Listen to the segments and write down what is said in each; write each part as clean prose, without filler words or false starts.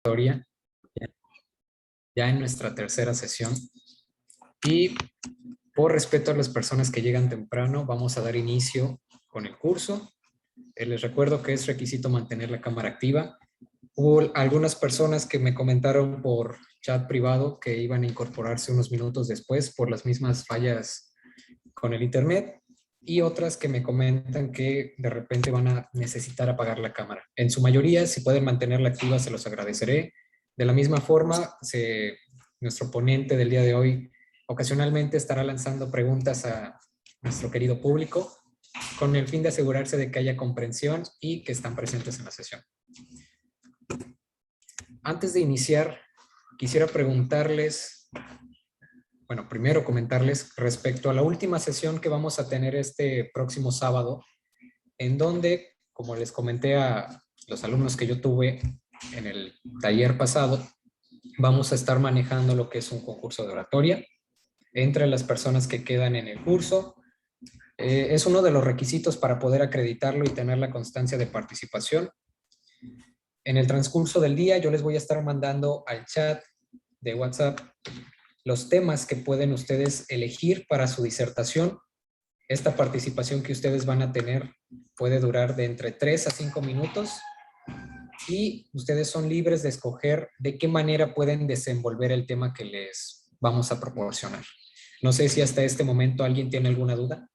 oratoria, ya en nuestra tercera sesión. Y por respeto a las personas que llegan temprano, vamos a dar inicio con el curso. Les recuerdo que es requisito mantener la cámara activa. Hubo algunas personas que me comentaron por chat privado que iban a incorporarse unos minutos después por las mismas fallas con el internet, y otras que me comentan que de repente van a necesitar apagar la cámara. En su mayoría, si pueden mantenerla activa, se los agradeceré. De la misma forma, nuestro ponente del día de hoy ocasionalmente estará lanzando preguntas a nuestro querido público con el fin de asegurarse de que haya comprensión y que están presentes en la sesión. Antes de iniciar, quisiera preguntarles, bueno, primero comentarles respecto a la última sesión que vamos a tener este próximo sábado, en donde, como les comenté a los alumnos que yo tuve en el taller pasado, vamos a estar manejando lo que es un concurso de oratoria entre las personas que quedan en el curso. Es uno de los requisitos para poder acreditarlo y tener la constancia de participación. En el transcurso del día yo les voy a estar mandando al chat de WhatsApp los temas que pueden ustedes elegir para su disertación. Esta participación que ustedes van a tener puede durar de entre 3 a 5 minutos y ustedes son libres de escoger de qué manera pueden desenvolver el tema que les vamos a proporcionar. No sé si hasta este momento alguien tiene alguna duda.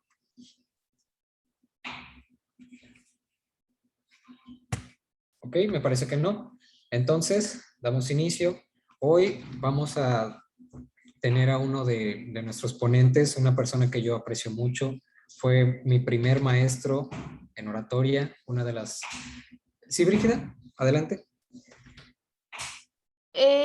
Ok, me parece que no. Entonces, damos inicio. Hoy vamos a tener a uno de nuestros ponentes, una persona que yo aprecio mucho. Fue mi primer maestro en oratoria, una de las... Sí, Brígida, adelante.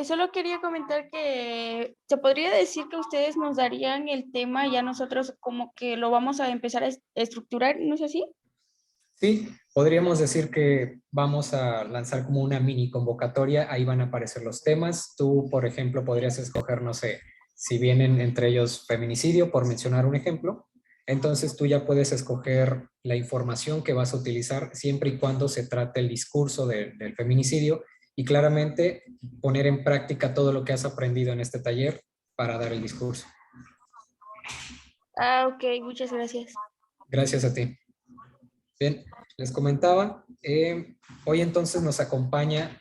Solo quería comentar que se podría decir que ustedes nos darían el tema y ya nosotros como que lo vamos a empezar a estructurar, ¿no es así? Sí, podríamos decir que vamos a lanzar como una mini convocatoria, ahí van a aparecer los temas. Tú, por ejemplo, podrías escoger, no sé, si vienen entre ellos feminicidio, por mencionar un ejemplo, entonces tú ya puedes escoger la información que vas a utilizar siempre y cuando se trate el discurso del feminicidio y claramente poner en práctica todo lo que has aprendido en este taller para dar el discurso. Ah, ok, muchas gracias. Gracias a ti. Bien, les comentaba, hoy entonces nos acompaña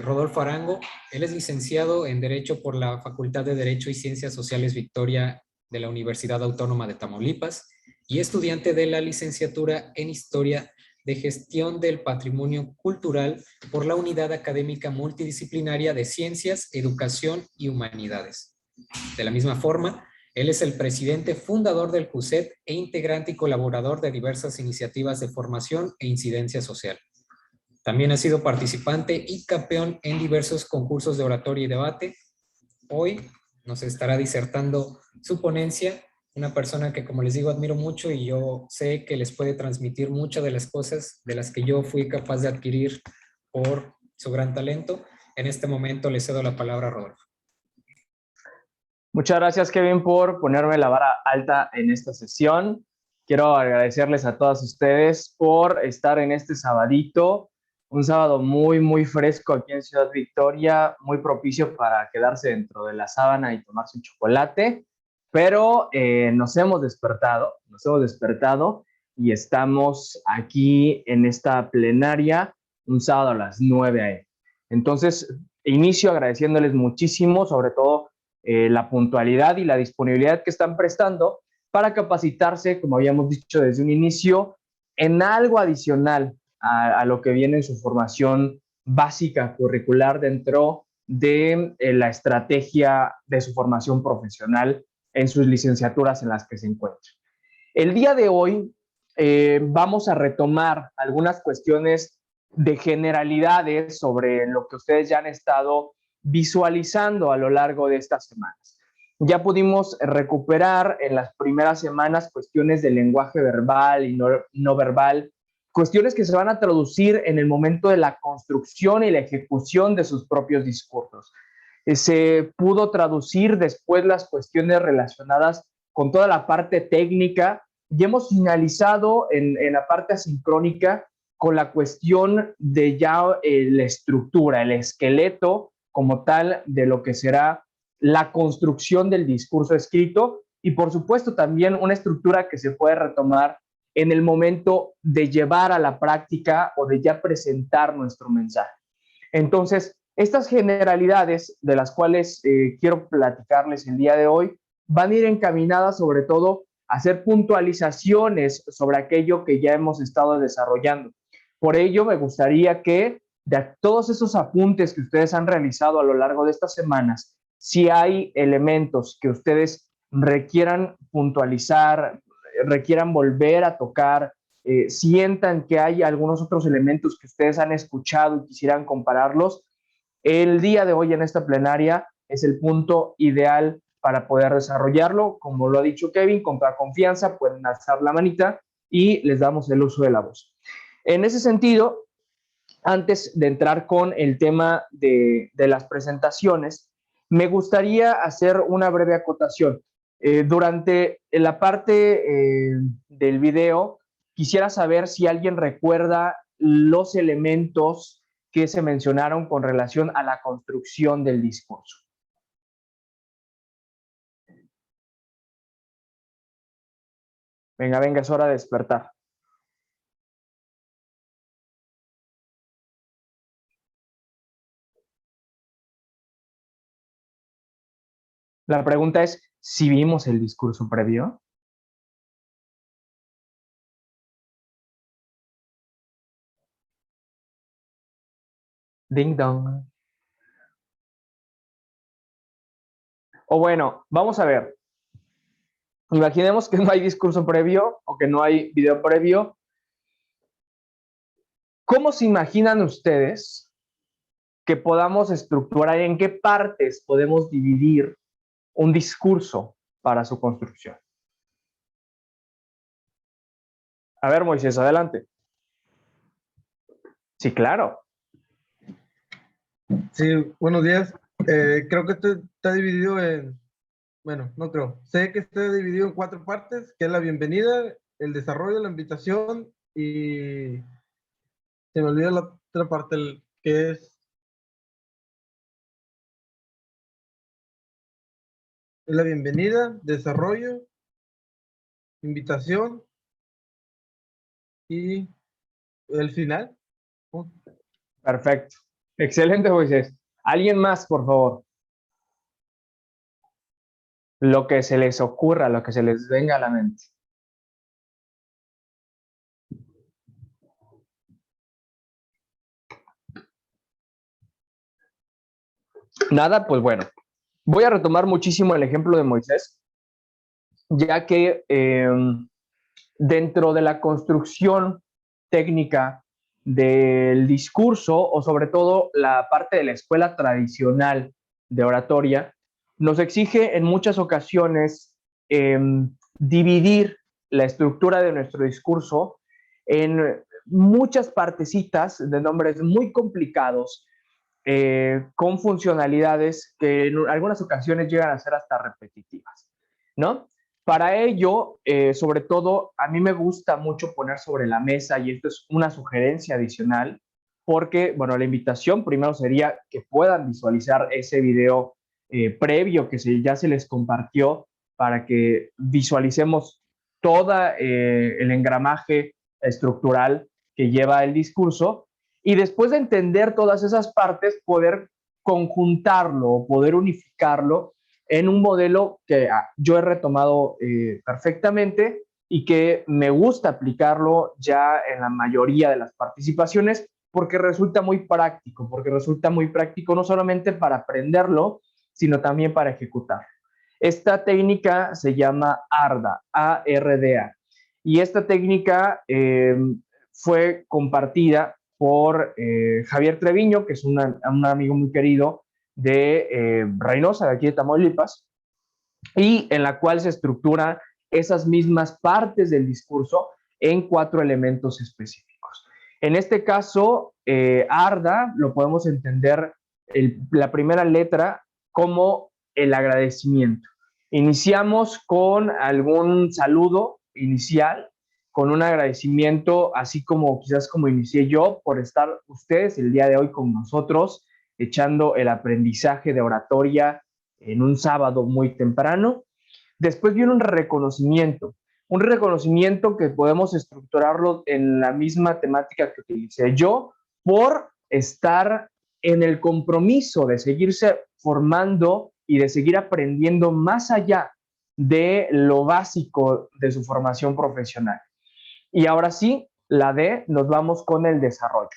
Rodolfo Arango. Él es licenciado en Derecho por la Facultad de Derecho y Ciencias Sociales Victoria de la Universidad Autónoma de Tamaulipas y estudiante de la licenciatura en Historia de Gestión del Patrimonio Cultural por la Unidad Académica Multidisciplinaria de Ciencias, Educación y Humanidades. De la misma forma, él es el presidente fundador del CUSET e integrante y colaborador de diversas iniciativas de formación e incidencia social. También ha sido participante y campeón en diversos concursos de oratoria y debate. Hoy nos estará disertando su ponencia, una persona que, como les digo, admiro mucho y yo sé que les puede transmitir muchas de las cosas de las que yo fui capaz de adquirir por su gran talento. En este momento le cedo la palabra a Rodolfo. Muchas gracias, Kevin, por ponerme la vara alta en esta sesión. Quiero agradecerles a todas ustedes por estar en este sabadito, un sábado muy, muy fresco aquí en Ciudad Victoria, muy propicio para quedarse dentro de la sábana y tomarse un chocolate, pero nos hemos despertado y estamos aquí en esta plenaria un sábado a las 9 a.m. Entonces, inicio agradeciéndoles muchísimo, sobre todo la puntualidad y la disponibilidad que están prestando para capacitarse, como habíamos dicho desde un inicio, en algo adicional a lo que viene en su formación básica curricular dentro de la estrategia de su formación profesional en sus licenciaturas en las que se encuentran. El día de hoy vamos a retomar algunas cuestiones de generalidades sobre lo que ustedes ya han estado visualizando a lo largo de estas semanas. Ya pudimos recuperar en las primeras semanas cuestiones de lenguaje verbal y no verbal, cuestiones que se van a traducir en el momento de la construcción y la ejecución de sus propios discursos. Se pudo traducir después las cuestiones relacionadas con toda la parte técnica y hemos finalizado en la parte asincrónica con la cuestión de ya la estructura, el esqueleto como tal de lo que será la construcción del discurso escrito y por supuesto también una estructura que se puede retomar en el momento de llevar a la práctica o de ya presentar nuestro mensaje. Entonces, estas generalidades de las cuales quiero platicarles el día de hoy van a ir encaminadas sobre todo a hacer puntualizaciones sobre aquello que ya hemos estado desarrollando. Por ello, me gustaría que de todos esos apuntes que ustedes han realizado a lo largo de estas semanas, si hay elementos que ustedes requieran puntualizar, requieran volver a tocar, sientan que hay algunos otros elementos que ustedes han escuchado y quisieran compararlos, el día de hoy en esta plenaria es el punto ideal para poder desarrollarlo. Como lo ha dicho Kevin, con toda confianza pueden alzar la manita y les damos el uso de la voz. En ese sentido, antes de entrar con el tema de las presentaciones, me gustaría hacer una breve acotación. Durante la parte del video, quisiera saber si alguien recuerda los elementos que se mencionaron con relación a la construcción del discurso. Venga, venga, es hora de despertar. La pregunta es, ¿si vimos el discurso previo? Ding dong. O bueno, vamos a ver. Imaginemos que no hay discurso previo o que no hay video previo. ¿Cómo se imaginan ustedes que podamos estructurar, en qué partes podemos dividir un discurso para su construcción? A ver, Moisés, adelante. Sí, claro. Sí, buenos días. Creo que está dividido en, bueno, no creo. Sé que está dividido en 4 partes, que es la bienvenida, el desarrollo, la invitación y se me olvida la otra parte, que es la bienvenida, desarrollo, invitación y el final. Perfecto. Excelente, Moisés. ¿Alguien más, por favor? Lo que se les ocurra, lo que se les venga a la mente. Nada, pues bueno. Voy a retomar muchísimo el ejemplo de Moisés, ya que dentro de la construcción técnica del discurso, o sobre todo la parte de la escuela tradicional de oratoria, nos exige en muchas ocasiones dividir la estructura de nuestro discurso en muchas partecitas de nombres muy complicados, con funcionalidades que en algunas ocasiones llegan a ser hasta repetitivas, ¿no? Para ello, sobre todo, a mí me gusta mucho poner sobre la mesa, y esto es una sugerencia adicional, porque, bueno, la invitación primero sería que puedan visualizar ese video previo que ya se les compartió para que visualicemos todo el engramaje estructural que lleva el discurso, y después de entender todas esas partes, poder conjuntarlo, poder unificarlo en un modelo que yo he retomado perfectamente y que me gusta aplicarlo ya en la mayoría de las participaciones porque resulta muy práctico no solamente para aprenderlo, sino también para ejecutarlo. Esta técnica se llama ARDA, A-R-D-A, y esta técnica fue compartida por Javier Treviño, que es un amigo muy querido de Reynosa, de aquí de Tamaulipas, y en la cual se estructura esas mismas partes del discurso en 4 elementos específicos. En este caso, ARDA lo podemos entender la primera letra como el agradecimiento. Iniciamos con algún saludo inicial, con un agradecimiento, así como quizás como inicié yo, por estar ustedes el día de hoy con nosotros, echando el aprendizaje de oratoria en un sábado muy temprano. Después viene un reconocimiento que podemos estructurarlo en la misma temática que utilicé yo, por estar en el compromiso de seguirse formando y de seguir aprendiendo más allá de lo básico de su formación profesional. Y ahora sí, la D, nos vamos con el desarrollo.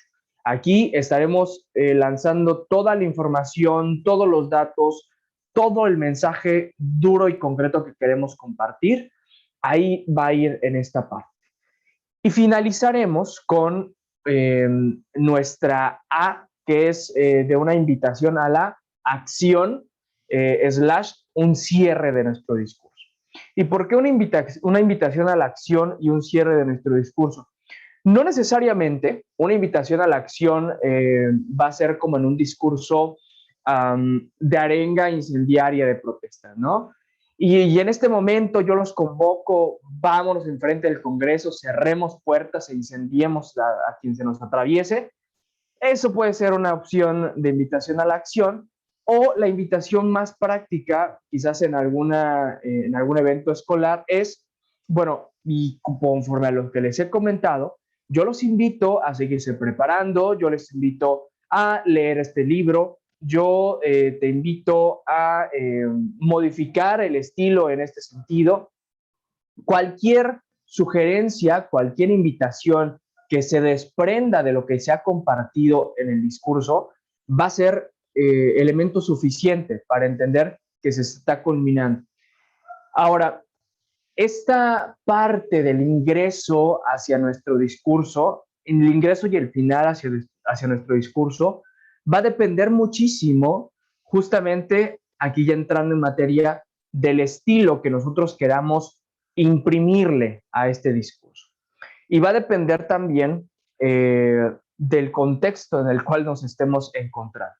Aquí estaremos lanzando toda la información, todos los datos, todo el mensaje duro y concreto que queremos compartir. Ahí va a ir en esta parte. Y finalizaremos con nuestra A, que es de una invitación a la acción / un cierre de nuestro discurso. ¿Y por qué una invitación a la acción y un cierre de nuestro discurso? No necesariamente una invitación a la acción va a ser como en un discurso de arenga incendiaria de protesta, ¿no? Y en este momento yo los convoco, vámonos enfrente del Congreso, cerremos puertas e incendiemos a quien se nos atraviese. Eso puede ser una opción de invitación a la acción, o la invitación más práctica, quizás en algún evento escolar, es, bueno, y conforme a lo que les he comentado, yo los invito a seguirse preparando, yo les invito a leer este libro, yo te invito a modificar el estilo en este sentido. Cualquier sugerencia, cualquier invitación que se desprenda de lo que se ha compartido en el discurso va a ser elemento suficiente para entender que se está culminando. Ahora, esta parte del ingreso hacia nuestro discurso, el ingreso y el final hacia nuestro discurso, va a depender muchísimo, justamente aquí ya entrando en materia, del estilo que nosotros queramos imprimirle a este discurso. Y va a depender también del contexto en el cual nos estemos encontrando.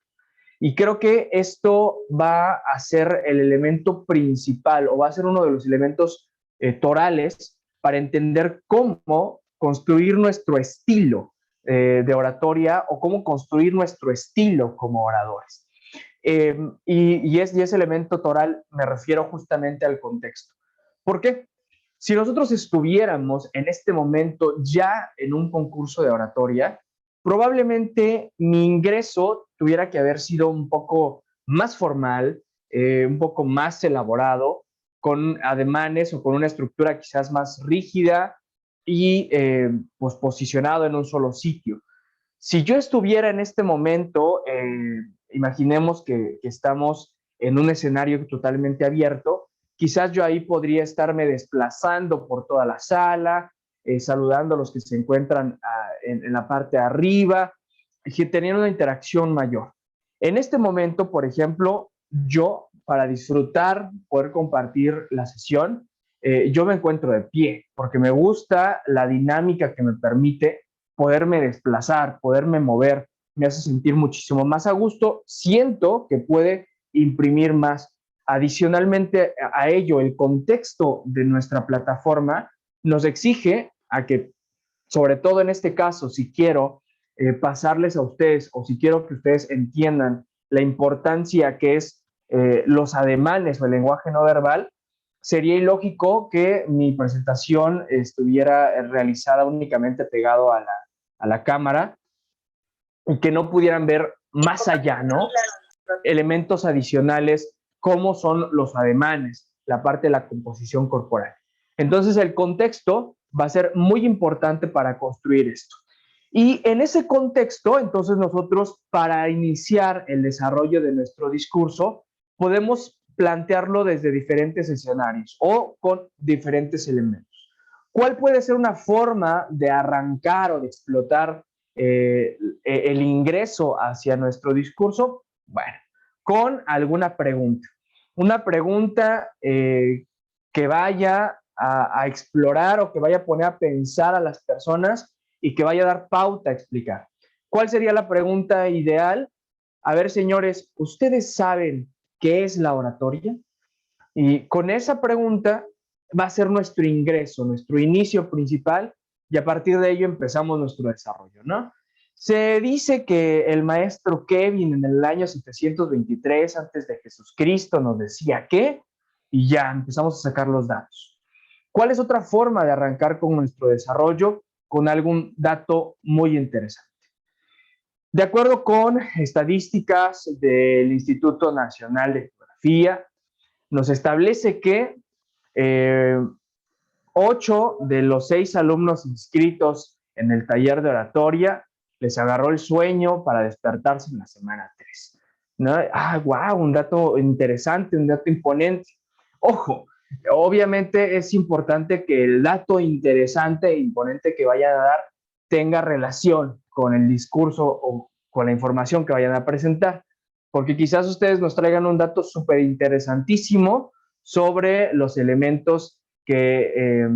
Y creo que esto va a ser el elemento principal, o va a ser uno de los elementos torales para entender cómo construir nuestro estilo de oratoria, o cómo construir nuestro estilo como oradores. Y ese elemento toral me refiero justamente al contexto. ¿Por qué? Si nosotros estuviéramos en este momento ya en un concurso de oratoria, probablemente mi ingreso tuviera que haber sido un poco más formal, un poco más elaborado, con ademanes o con una estructura quizás más rígida y pues posicionado en un solo sitio. Si yo estuviera en este momento, imaginemos que estamos en un escenario totalmente abierto, quizás yo ahí podría estarme desplazando por toda la sala, saludando a los que se encuentran en la parte de arriba, teniendo una interacción mayor. En este momento, por ejemplo, yo, para disfrutar, poder compartir la sesión, yo me encuentro de pie, porque me gusta la dinámica que me permite poderme desplazar, poderme mover, me hace sentir muchísimo más a gusto, siento que puede imprimir más. Adicionalmente a ello, el contexto de nuestra plataforma nos exige a que, sobre todo en este caso, si quiero pasarles a ustedes, o si quiero que ustedes entiendan la importancia que es los ademanes o el lenguaje no verbal, sería ilógico que mi presentación estuviera realizada únicamente pegado a la cámara y que no pudieran ver más allá, ¿no? Elementos adicionales como son los ademanes, la parte de la composición corporal. Entonces el contexto va a ser muy importante para construir esto. Y en ese contexto, entonces nosotros, para iniciar el desarrollo de nuestro discurso, podemos plantearlo desde diferentes escenarios o con diferentes elementos. ¿Cuál puede ser una forma de arrancar o de explotar el ingreso hacia nuestro discurso? Bueno, con alguna pregunta. Una pregunta que vaya a explorar, o que vaya a poner a pensar a las personas, y que vaya a dar pauta a explicar. ¿Cuál sería la pregunta ideal? A ver, señores, ¿ustedes saben qué es la oratoria? Y con esa pregunta va a ser nuestro ingreso, nuestro inicio principal, y a partir de ello empezamos nuestro desarrollo, ¿no? Se dice que el maestro Kevin en el año 723 antes de Jesucristo nos decía que, y ya empezamos a sacar los datos. ¿Cuál es otra forma de arrancar con nuestro desarrollo? Con algún dato muy interesante. De acuerdo con estadísticas del Instituto Nacional de Geografía, nos establece que 8 de los 6 alumnos inscritos en el taller de oratoria les agarró el sueño para despertarse en la semana 3. ¿No? Wow, un dato interesante, un dato imponente. Ojo, obviamente es importante que el dato interesante e imponente que vayan a dar tenga relación con el discurso o con la información que vayan a presentar, porque quizás ustedes nos traigan un dato súper interesantísimo sobre los elementos de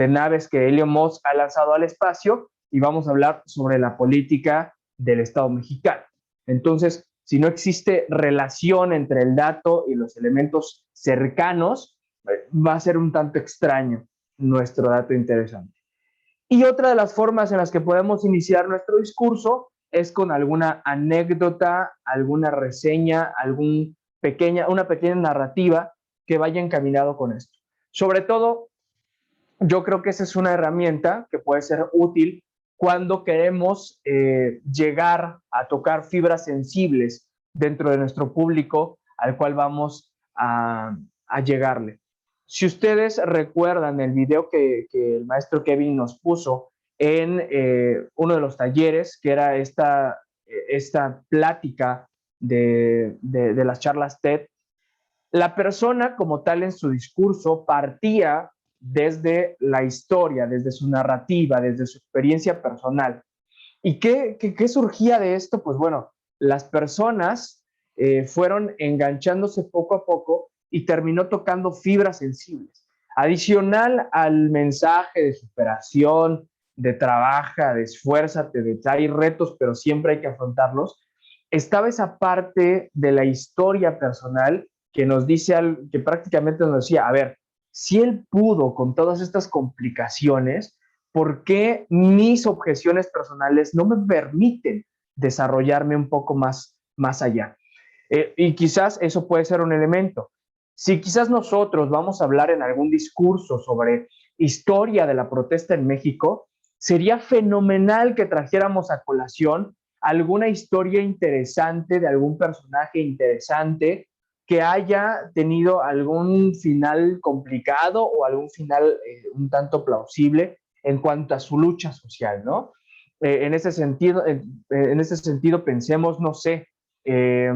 naves que Elon Musk ha lanzado al espacio, y vamos a hablar sobre la política del Estado mexicano. Entonces, si no existe relación entre el dato y los elementos cercanos, va a ser un tanto extraño nuestro dato interesante. Y otra de las formas en las que podemos iniciar nuestro discurso es con alguna anécdota, alguna reseña, una pequeña narrativa que vaya encaminado con esto. Sobre todo, yo creo que esa es una herramienta que puede ser útil cuando queremos llegar a tocar fibras sensibles dentro de nuestro público al cual vamos a llegarle. Si ustedes recuerdan el video que el maestro Kevin nos puso en uno de los talleres, que era esta plática de las charlas TED, la persona como tal en su discurso partía desde la historia, desde su narrativa, desde su experiencia personal. ¿Y qué surgía de esto? Pues bueno, las personas fueron enganchándose poco a poco y terminó tocando fibras sensibles. Adicional al mensaje de superación, de trabaja, de esfuérzate, de hay retos, pero siempre hay que afrontarlos, estaba esa parte de la historia personal que nos dice, que prácticamente nos decía, a ver, si él pudo con todas estas complicaciones, ¿por qué mis objeciones personales no me permiten desarrollarme un poco más allá? Y quizás eso puede ser un elemento. Si quizás nosotros vamos a hablar en algún discurso sobre historia de la protesta en México, sería fenomenal que trajéramos a colación alguna historia interesante de algún personaje interesante que haya tenido algún final complicado o algún final un tanto plausible en cuanto a su lucha social, ¿no? En ese sentido, pensemos, no sé, de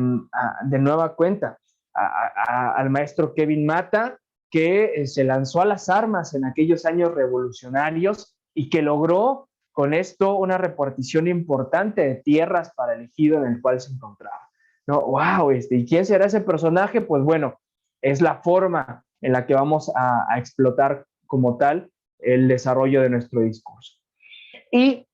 nueva cuenta, al maestro Kevin Mata, que se lanzó a las armas en aquellos años revolucionarios y que logró con esto una repartición importante de tierras para el ejido en el cual se encontraba. ¿No? ¡Wow! ¿Y quién será ese personaje? Pues bueno, es la forma en la que vamos a explotar como tal el desarrollo de nuestro discurso. Y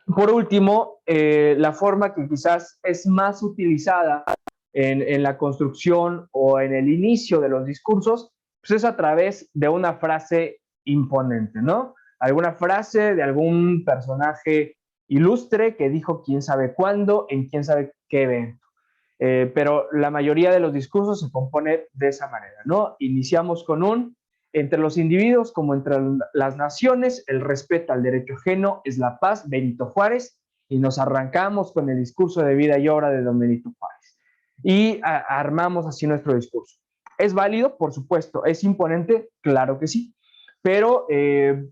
por último, la forma que quizás es más utilizada en la construcción o en el inicio de los discursos, pues es a través de una frase imponente, ¿no? Alguna frase de algún personaje ilustre que dijo quién sabe cuándo, en quién sabe qué evento. Pero la mayoría de los discursos se compone de esa manera, ¿no? Iniciamos con entre los individuos como entre las naciones, el respeto al derecho ajeno es la paz, Benito Juárez, y nos arrancamos con el discurso de vida y obra de don Benito Juárez. Y armamos así nuestro discurso. ¿Es válido? Por supuesto. ¿Es imponente? Claro que sí. Pero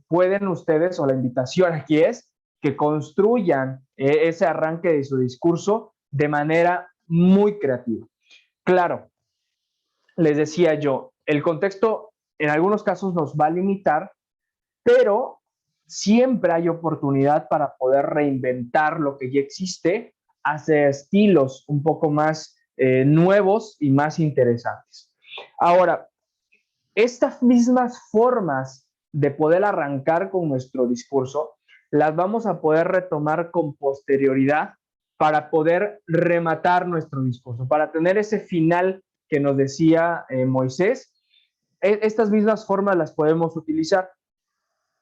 pueden ustedes, o la invitación aquí es, que construyan ese arranque de su discurso de manera muy creativa. Claro, les decía yo, el contexto en algunos casos nos va a limitar, pero siempre hay oportunidad para poder reinventar lo que ya existe hacia estilos un poco más nuevos y más interesantes. Ahora, estas mismas formas de poder arrancar con nuestro discurso las vamos a poder retomar con posterioridad para poder rematar nuestro discurso, para tener ese final que nos decía Moisés, Estas mismas formas las podemos utilizar.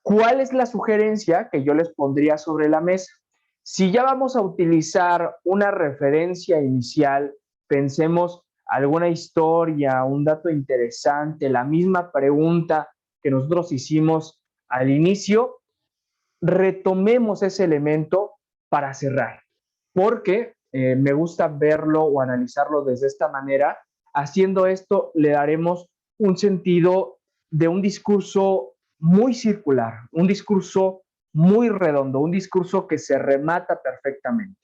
¿Cuál es la sugerencia que yo les pondría sobre la mesa? Si ya vamos a utilizar una referencia inicial, pensemos alguna historia, un dato interesante, la misma pregunta que nosotros hicimos al inicio, retomemos ese elemento para cerrar, porque me gusta verlo o analizarlo desde esta manera. Haciendo esto, le daremos un sentido de un discurso muy circular, un discurso muy redondo, un discurso que se remata perfectamente.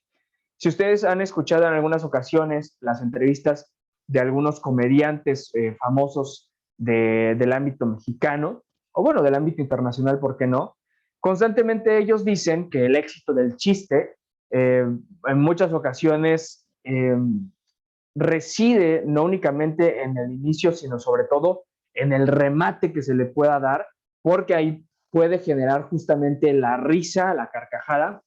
Si ustedes han escuchado en algunas ocasiones las entrevistas de algunos comediantes famosos del ámbito mexicano, o bueno, del ámbito internacional, ¿por qué no? Constantemente ellos dicen que el éxito del chiste en muchas ocasiones reside no únicamente en el inicio, sino sobre todo en el remate que se le pueda dar, porque ahí puede generar justamente la risa, la carcajada,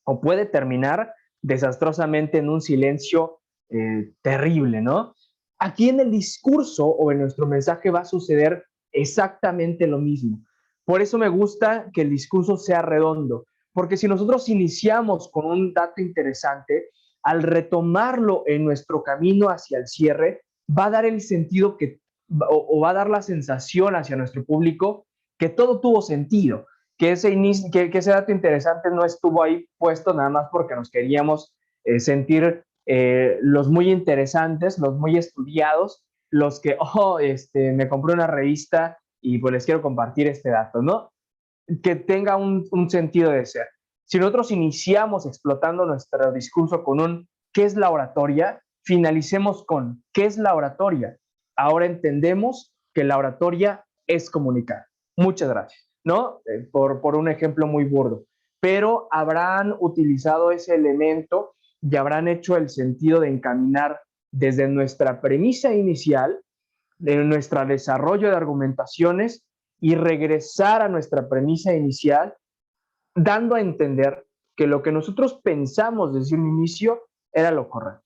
o puede terminar desastrosamente en un silencio terrible, ¿no? Aquí en el discurso o en nuestro mensaje va a suceder exactamente lo mismo. Por eso me gusta que el discurso sea redondo, porque si nosotros iniciamos con un dato interesante, al retomarlo en nuestro camino hacia el cierre, va a dar el sentido o va a dar la sensación hacia nuestro público que todo tuvo sentido, que ese dato interesante no estuvo ahí puesto nada más porque nos queríamos sentir los muy interesantes, los muy estudiados, los que, me compré una revista y pues les quiero compartir este dato, ¿no? Que tenga un sentido de ser. Si nosotros iniciamos explotando nuestro discurso con un ¿qué es la oratoria? Finalicemos con ¿qué es la oratoria? Ahora entendemos que la oratoria es comunicar. Muchas gracias, ¿no? Por un ejemplo muy burdo. Pero habrán utilizado ese elemento y habrán hecho el sentido de encaminar desde nuestra premisa inicial, de nuestro desarrollo de argumentaciones y regresar a nuestra premisa inicial, dando a entender que lo que nosotros pensamos desde un inicio era lo correcto.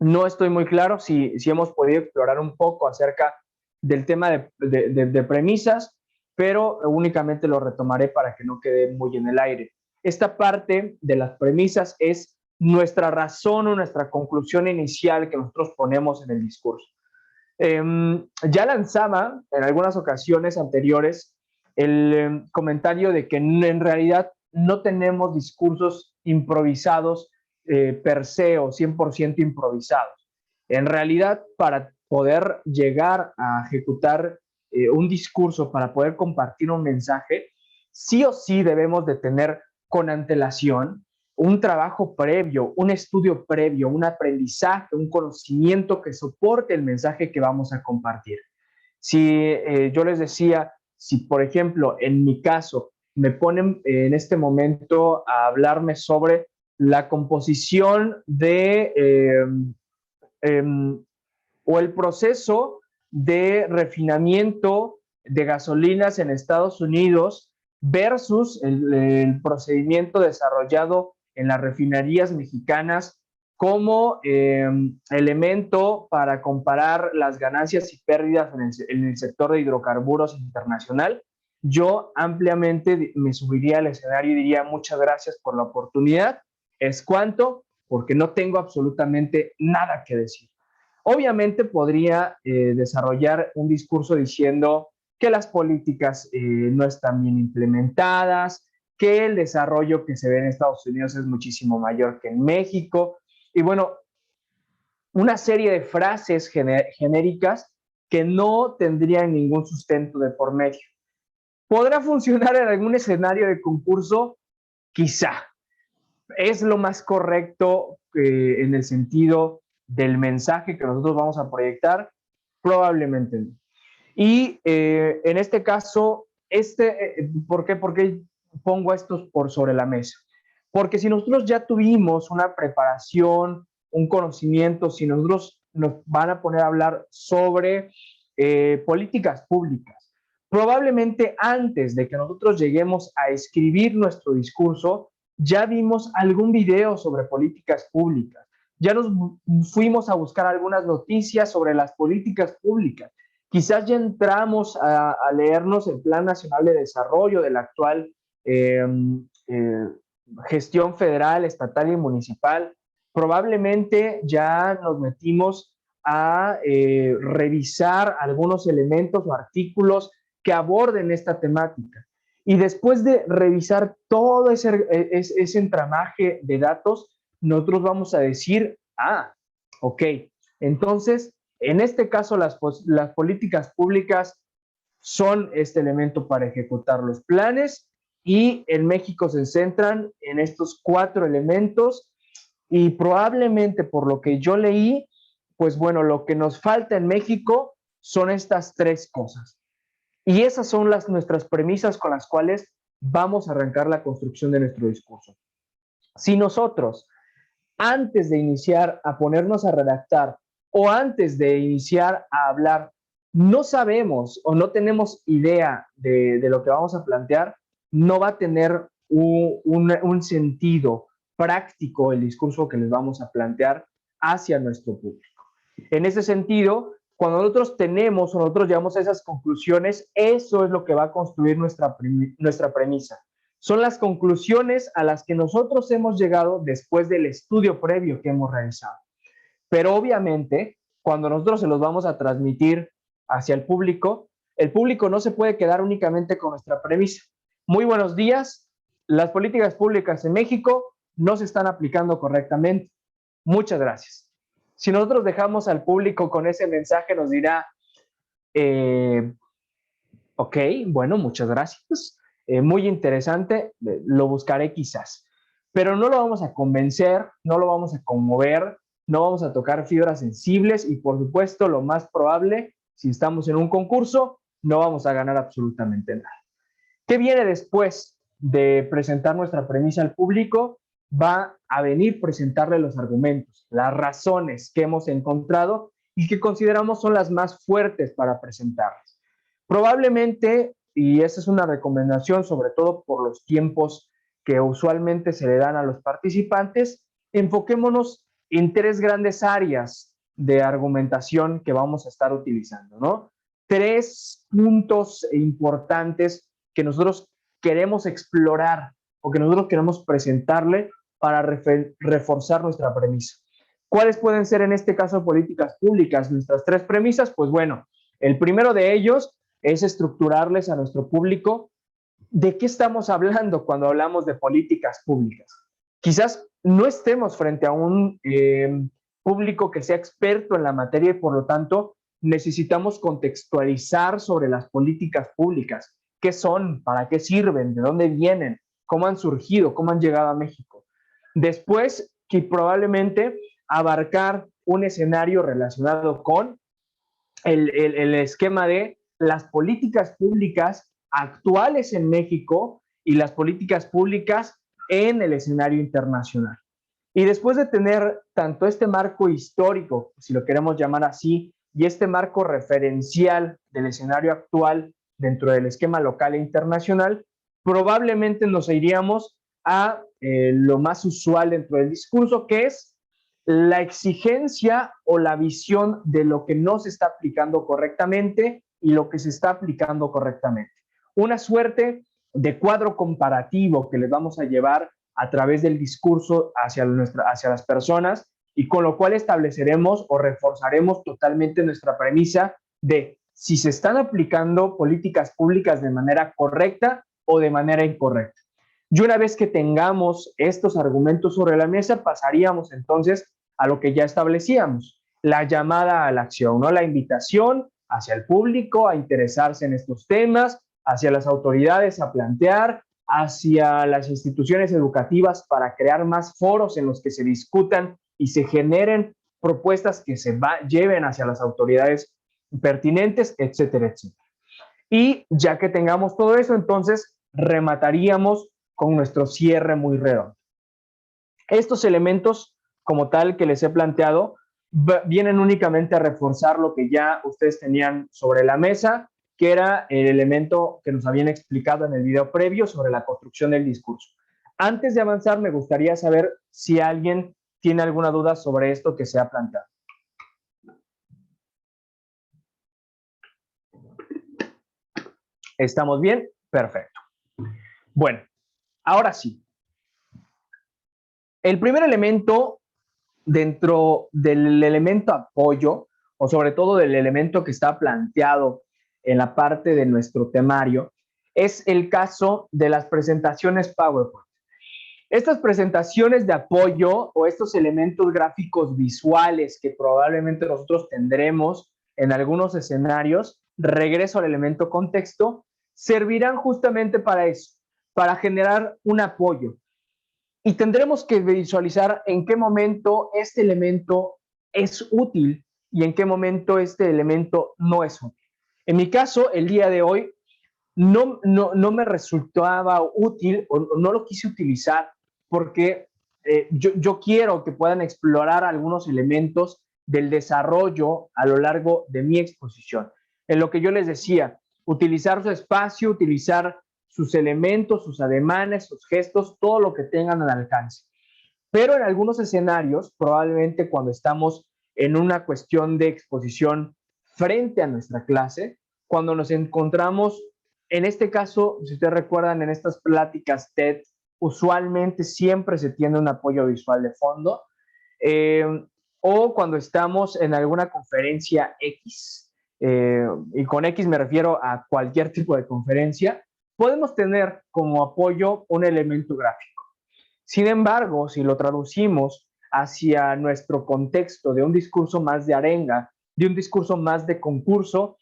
No estoy muy claro si hemos podido explorar un poco acerca del tema de premisas, pero únicamente lo retomaré para que no quede muy en el aire. Esta parte de las premisas es nuestra razón o nuestra conclusión inicial que nosotros ponemos en el discurso. Ya lanzaba en algunas ocasiones anteriores el comentario de que en realidad no tenemos discursos improvisados per se o 100% improvisados. En realidad, para poder llegar a ejecutar un discurso, para poder compartir un mensaje, sí o sí debemos de tener con antelación un trabajo previo, un estudio previo, un aprendizaje, un conocimiento que soporte el mensaje que vamos a compartir. Si yo les decía, si por ejemplo en mi caso me ponen en este momento a hablarme sobre la composición o el proceso de refinamiento de gasolinas en Estados Unidos versus el procedimiento desarrollado en las refinerías mexicanas como elemento para comparar las ganancias y pérdidas en el sector de hidrocarburos internacional, yo ampliamente me subiría al escenario y diría muchas gracias por la oportunidad, es cuanto, porque no tengo absolutamente nada que decir. Obviamente podría desarrollar un discurso diciendo que las políticas no están bien implementadas, que el desarrollo que se ve en Estados Unidos es muchísimo mayor que en México. Y bueno, una serie de frases genéricas que no tendrían ningún sustento de por medio. ¿Podrá funcionar en algún escenario de concurso? Quizá. ¿Es lo más correcto en el sentido del mensaje que nosotros vamos a proyectar? Probablemente no. Y en este caso, ¿por qué pongo estos por sobre la mesa? Porque si nosotros ya tuvimos una preparación, un conocimiento, si nosotros nos van a poner a hablar sobre políticas públicas, probablemente antes de que nosotros lleguemos a escribir nuestro discurso, ya vimos algún video sobre políticas públicas, ya nos fuimos a buscar algunas noticias sobre las políticas públicas, Quizás ya entramos a leernos el Plan Nacional de Desarrollo de la actual gestión federal, estatal y municipal. Probablemente ya nos metimos a revisar algunos elementos o artículos que aborden esta temática. Y después de revisar todo ese entramaje de datos, nosotros vamos a decir, ok, entonces, en este caso las políticas públicas son este elemento para ejecutar los planes y en México se centran en estos 4 elementos y probablemente por lo que yo leí, pues bueno, lo que nos falta en México son estas 3 cosas. Y esas son nuestras premisas con las cuales vamos a arrancar la construcción de nuestro discurso. Si nosotros, antes de iniciar a ponernos a redactar o antes de iniciar a hablar, no sabemos o no tenemos idea de lo que vamos a plantear, no va a tener un sentido práctico el discurso que les vamos a plantear hacia nuestro público. En ese sentido, cuando nosotros tenemos o nosotros llegamos a esas conclusiones, eso es lo que va a construir nuestra premisa. Son las conclusiones a las que nosotros hemos llegado después del estudio previo que hemos realizado. Pero obviamente, cuando nosotros se los vamos a transmitir hacia el público no se puede quedar únicamente con nuestra premisa. Muy buenos días, las políticas públicas en México no se están aplicando correctamente. Muchas gracias. Si nosotros dejamos al público con ese mensaje, nos dirá, ok, bueno, muchas gracias. Muy interesante, lo buscaré quizás. Pero no lo vamos a convencer, no lo vamos a conmover, no vamos a tocar fibras sensibles y por supuesto lo más probable, si estamos en un concurso, no vamos a ganar absolutamente nada. ¿Qué viene después de presentar nuestra premisa al público? Va a venir presentarle los argumentos, las razones que hemos encontrado y que consideramos son las más fuertes para presentarlas. Probablemente, y esa es una recomendación, sobre todo por los tiempos que usualmente se le dan a los participantes, enfoquémonos en 3 grandes áreas de argumentación que vamos a estar utilizando, ¿no? 3 puntos importantes que nosotros queremos explorar o que nosotros queremos presentarle para reforzar nuestra premisa. ¿Cuáles pueden ser en este caso políticas públicas? Nuestras 3 premisas, pues bueno, el primero de ellos es estructurarles a nuestro público de qué estamos hablando cuando hablamos de políticas públicas. Quizás no estemos frente a un público que sea experto en la materia y por lo tanto necesitamos contextualizar sobre las políticas públicas. ¿Qué son? ¿Para qué sirven? ¿De dónde vienen? ¿Cómo han surgido? ¿Cómo han llegado a México? Después, que probablemente abarcar un escenario relacionado con el esquema de las políticas públicas actuales en México y las políticas públicas en el escenario internacional. Y después de tener tanto este marco histórico, si lo queremos llamar así, y este marco referencial del escenario actual dentro del esquema local e internacional, probablemente nos iríamos a lo más usual dentro del discurso, que es la exigencia o la visión de lo que no se está aplicando correctamente y lo que se está aplicando correctamente. Una suerte de cuadro comparativo que les vamos a llevar a través del discurso hacia las personas y con lo cual estableceremos o reforzaremos totalmente nuestra premisa de si se están aplicando políticas públicas de manera correcta o de manera incorrecta. Y una vez que tengamos estos argumentos sobre la mesa, pasaríamos entonces a lo que ya establecíamos, la llamada a la acción, ¿no? La invitación hacia el público a interesarse en estos temas, hacia las autoridades a plantear, hacia las instituciones educativas para crear más foros en los que se discutan y se generen propuestas que se lleven hacia las autoridades pertinentes, etcétera, etcétera. Y ya que tengamos todo eso, entonces remataríamos con nuestro cierre muy redondo. Estos elementos, como tal que les he planteado, vienen únicamente a reforzar lo que ya ustedes tenían sobre la mesa, que era el elemento que nos habían explicado en el video previo sobre la construcción del discurso. Antes de avanzar, me gustaría saber si alguien tiene alguna duda sobre esto que se ha planteado. ¿Estamos bien? Perfecto. Bueno, ahora sí. El primer elemento dentro del elemento apoyo, o sobre todo del elemento que está planteado en la parte de nuestro temario, es el caso de las presentaciones PowerPoint. Estas presentaciones de apoyo o estos elementos gráficos visuales que probablemente nosotros tendremos en algunos escenarios, regreso al elemento contexto, servirán justamente para eso, para generar un apoyo. Y tendremos que visualizar en qué momento este elemento es útil y en qué momento este elemento no es útil. En mi caso, el día de hoy, no me resultaba útil o no lo quise utilizar porque yo quiero que puedan explorar algunos elementos del desarrollo a lo largo de mi exposición. En lo que yo les decía, utilizar su espacio, utilizar sus elementos, sus ademanes, sus gestos, todo lo que tengan al alcance. Pero en algunos escenarios, probablemente cuando estamos en una cuestión de exposición frente a nuestra clase, cuando nos encontramos, en este caso, si ustedes recuerdan, en estas pláticas TED, usualmente siempre se tiene un apoyo visual de fondo, o cuando estamos en alguna conferencia X, y con X me refiero a cualquier tipo de conferencia, podemos tener como apoyo un elemento gráfico. Sin embargo, si lo traducimos hacia nuestro contexto de un discurso más de arenga, de un discurso más de concurso,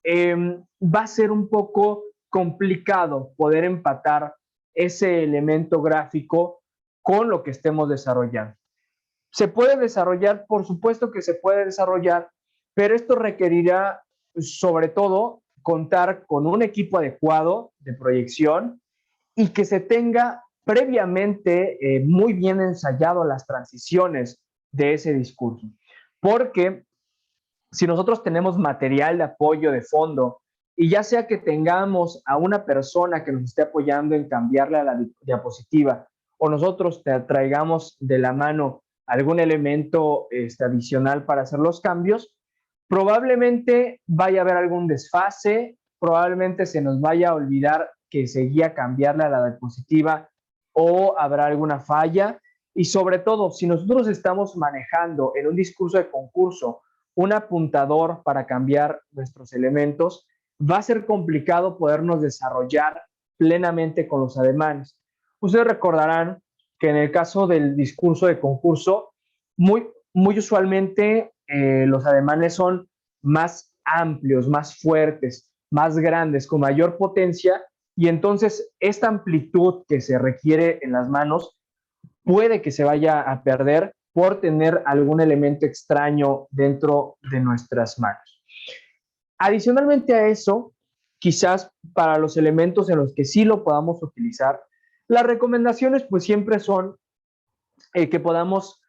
va a ser un poco complicado poder empatar ese elemento gráfico con lo que estemos desarrollando. ¿Se puede desarrollar? Por supuesto que se puede desarrollar, pero esto requerirá sobre todo contar con un equipo adecuado de proyección y que se tenga previamente muy bien ensayado las transiciones de ese discurso. Porque si nosotros tenemos material de apoyo de fondo y ya sea que tengamos a una persona que nos esté apoyando en cambiarle a la diapositiva o nosotros traigamos de la mano algún elemento adicional para hacer los cambios, probablemente vaya a haber algún desfase, probablemente se nos vaya a olvidar que seguía cambiarle a la diapositiva o habrá alguna falla. Y sobre todo, si nosotros estamos manejando en un discurso de concurso un apuntador para cambiar nuestros elementos, va a ser complicado podernos desarrollar plenamente con los ademanes. Ustedes recordarán que en el caso del discurso de concurso, muy usualmente los ademanes son más amplios, más fuertes, más grandes, con mayor potencia, y entonces esta amplitud que se requiere en las manos puede que se vaya a perder por tener algún elemento extraño dentro de nuestras manos. Adicionalmente a eso, quizás para los elementos en los que sí lo podamos utilizar, las recomendaciones pues siempre son que podamos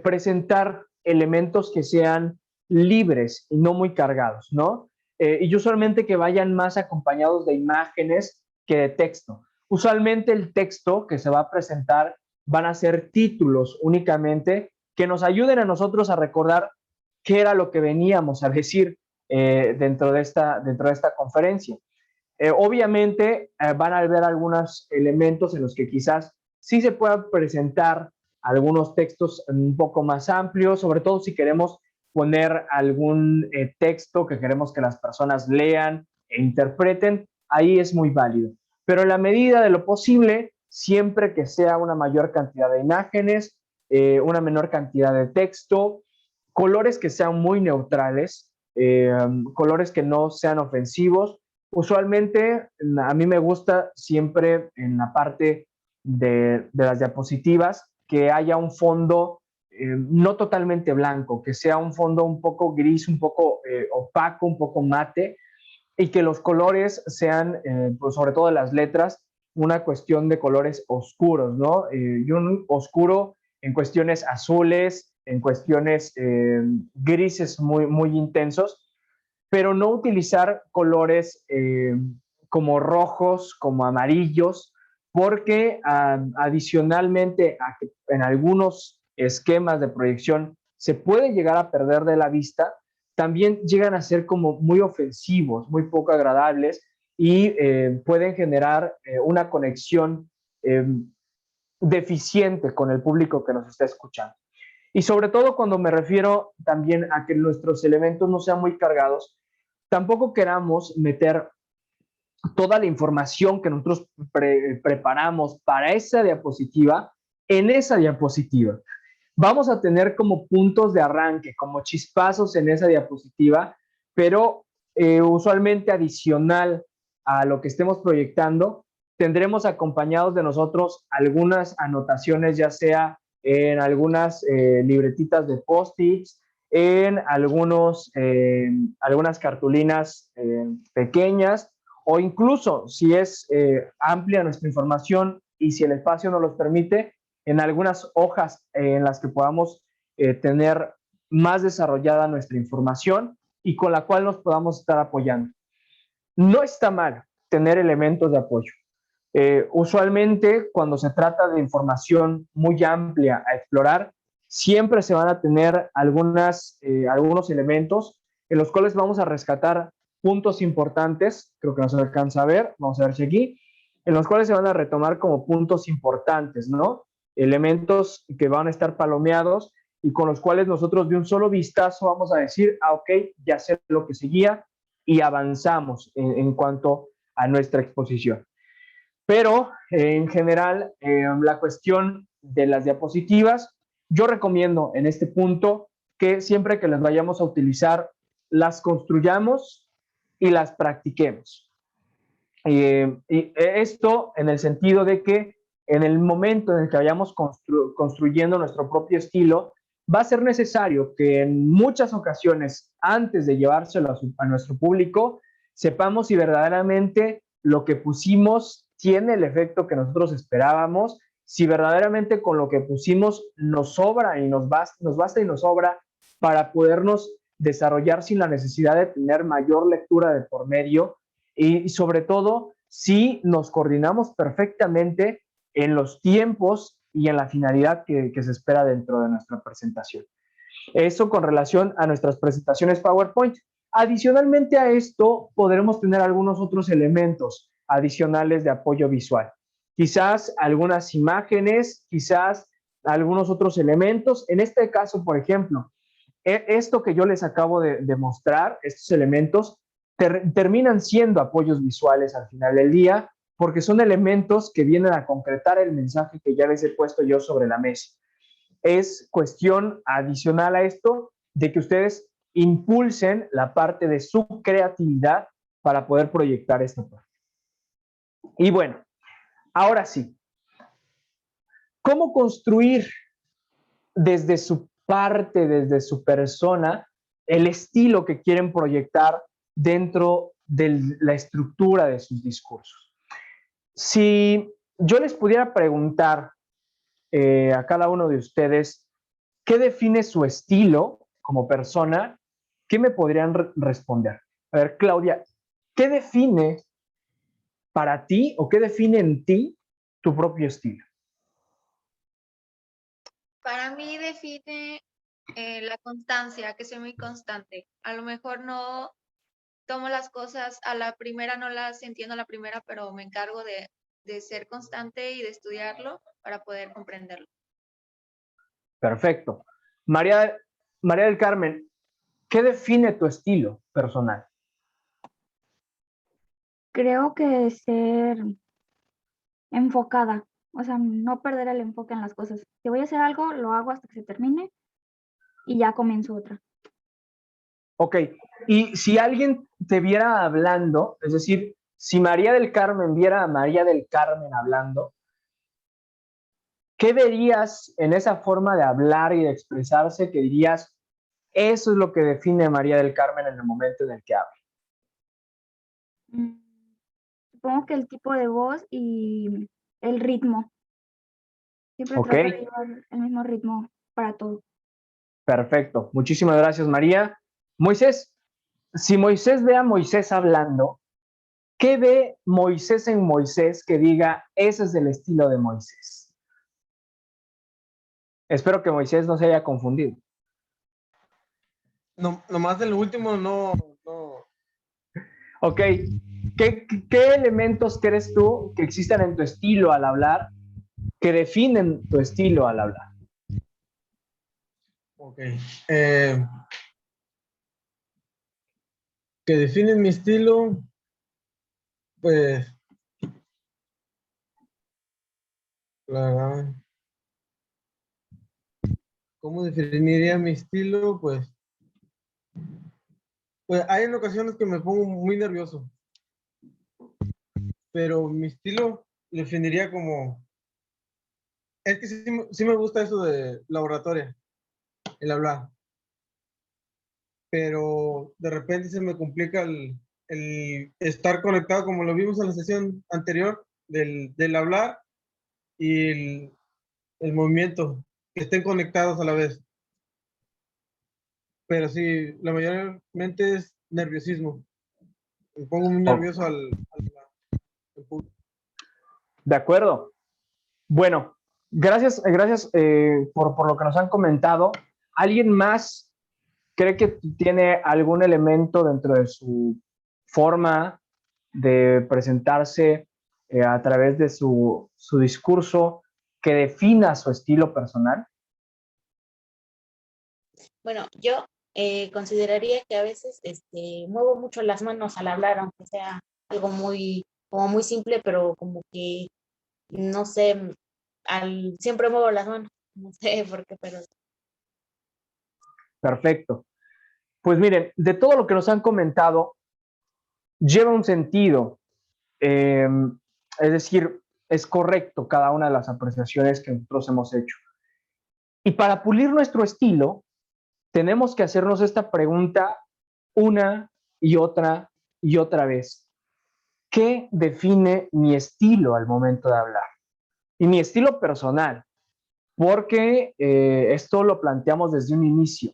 presentar elementos que sean libres y no muy cargados, ¿no? Y usualmente que vayan más acompañados de imágenes que de texto. Usualmente el texto que se va a presentar van a ser títulos únicamente que nos ayuden a nosotros a recordar qué era lo que veníamos a decir dentro de esta conferencia. Obviamente van a haber algunos elementos en los que quizás sí se puedan presentar algunos textos un poco más amplios, sobre todo si queremos poner algún texto que queremos que las personas lean e interpreten, ahí es muy válido. Pero en la medida de lo posible, siempre que sea una mayor cantidad de imágenes, una menor cantidad de texto, colores que sean muy neutrales, colores que no sean ofensivos. Usualmente a mí me gusta siempre en la parte de las diapositivas que haya un fondo no totalmente blanco, que sea un fondo un poco gris, un poco opaco, un poco mate, y que los colores sean, pues sobre todo las letras, una cuestión de colores oscuros, ¿no? Y un oscuro en cuestiones azules, en cuestiones grises muy intensos, pero no utilizar colores como rojos, como amarillos, porque adicionalmente a que en algunos esquemas de proyección se puede llegar a perder de la vista, también llegan a ser como muy ofensivos, muy poco agradables, y pueden generar una conexión deficiente con el público que nos está escuchando. Y sobre todo cuando me refiero también a que nuestros elementos no sean muy cargados, tampoco queramos meter toda la información que nosotros preparamos para esa diapositiva en esa diapositiva. Vamos a tener como puntos de arranque, como chispazos en esa diapositiva, pero usualmente adicional a lo que estemos proyectando, tendremos acompañados de nosotros algunas anotaciones, ya sea en algunas libretitas de post-its, en algunas cartulinas pequeñas, o incluso si es amplia nuestra información y si el espacio nos los permite, en algunas hojas en las que podamos tener más desarrollada nuestra información y con la cual nos podamos estar apoyando. No está mal tener elementos de apoyo. Usualmente, cuando se trata de información muy amplia a explorar, siempre se van a tener algunos elementos en los cuales vamos a rescatar puntos importantes, creo que no se alcanza a ver, vamos a ver si aquí, en los cuales se van a retomar como puntos importantes, ¿no? Elementos que van a estar palomeados y con los cuales nosotros de un solo vistazo vamos a decir, ok, ya sé lo que seguía y avanzamos en cuanto a nuestra exposición. Pero en general, la cuestión de las diapositivas, yo recomiendo en este punto que siempre que las vayamos a utilizar, las construyamos y las practiquemos. Y esto en el sentido de que en el momento en el que vayamos construyendo nuestro propio estilo, va a ser necesario que en muchas ocasiones, antes de llevárselo a nuestro público, sepamos si verdaderamente lo que pusimos tiene el efecto que nosotros esperábamos, si verdaderamente con lo que pusimos nos sobra y nos basta y nos sobra para podernos desarrollar sin la necesidad de tener mayor lectura de por medio y sobre todo si nos coordinamos perfectamente en los tiempos y en la finalidad que se espera dentro de nuestra presentación. Eso con relación a nuestras presentaciones PowerPoint. Adicionalmente a esto, podremos tener algunos otros elementos adicionales de apoyo visual. Quizás algunas imágenes, quizás algunos otros elementos. En este caso, por ejemplo, esto que yo les acabo de mostrar, estos elementos, terminan siendo apoyos visuales al final del día, porque son elementos que vienen a concretar el mensaje que ya les he puesto yo sobre la mesa. Es cuestión adicional a esto de que ustedes impulsen la parte de su creatividad para poder proyectar esta parte. Y bueno, ahora sí, ¿cómo construir desde su parte, desde su persona, el estilo que quieren proyectar dentro de la estructura de sus discursos? Si yo les pudiera preguntar a cada uno de ustedes, ¿qué define su estilo como persona? ¿Qué me podrían responder? A ver, Claudia, ¿qué define para ti o qué define en ti tu propio estilo? Para mí define la constancia, que soy muy constante. A lo mejor no tomo las cosas a la primera, no las entiendo a la primera, pero me encargo de ser constante y de estudiarlo para poder comprenderlo. Perfecto. María del Carmen, ¿qué define tu estilo personal? Creo que ser enfocada, o sea, no perder el enfoque en las cosas. Si voy a hacer algo, lo hago hasta que se termine y ya comienzo otra. Ok, y si alguien te viera hablando, es decir, si María del Carmen viera a María del Carmen hablando, ¿qué verías en esa forma de hablar y de expresarse que dirías, eso es lo que define a María del Carmen en el momento en el que habla? Supongo que el tipo de voz y el ritmo. Siempre Ok, trato de llevar el mismo ritmo para todo. perfecto. Muchísimas gracias, María. Moisés, si Moisés ve a Moisés hablando, ¿qué ve Moisés en Moisés que diga, ese es el estilo de Moisés? Espero que Moisés no se haya confundido. No, nomás el último no. Ok, ¿Qué elementos crees tú que existen en tu estilo al hablar que definen tu estilo al hablar? Ok. Que definen mi estilo, pues, la, ¿cómo definiría mi estilo? Pues hay en ocasiones que me pongo muy nervioso, pero mi estilo definiría como, es que sí me gusta eso de la oratoria, el hablar, pero de repente se me complica el estar conectado, como lo vimos en la sesión anterior, del hablar y el movimiento, que estén conectados a la vez. Pero sí, la mayormente es nerviosismo. Me pongo muy nervioso al público. De acuerdo. Bueno, gracias por lo que nos han comentado. ¿Alguien más cree que tiene algún elemento dentro de su forma de presentarse a través de su discurso que defina su estilo personal? Bueno, yo consideraría que a veces muevo mucho las manos al hablar, aunque sea algo como muy simple, pero como que, no sé, siempre muevo las manos, no sé por qué, pero Perfecto. Pues miren, de todo lo que nos han comentado, lleva un sentido. Es decir, es correcto cada una de las apreciaciones que nosotros hemos hecho. Y para pulir nuestro estilo, tenemos que hacernos esta pregunta una y otra vez. ¿Qué define mi estilo al momento de hablar? Y mi estilo personal, porque esto lo planteamos desde un inicio.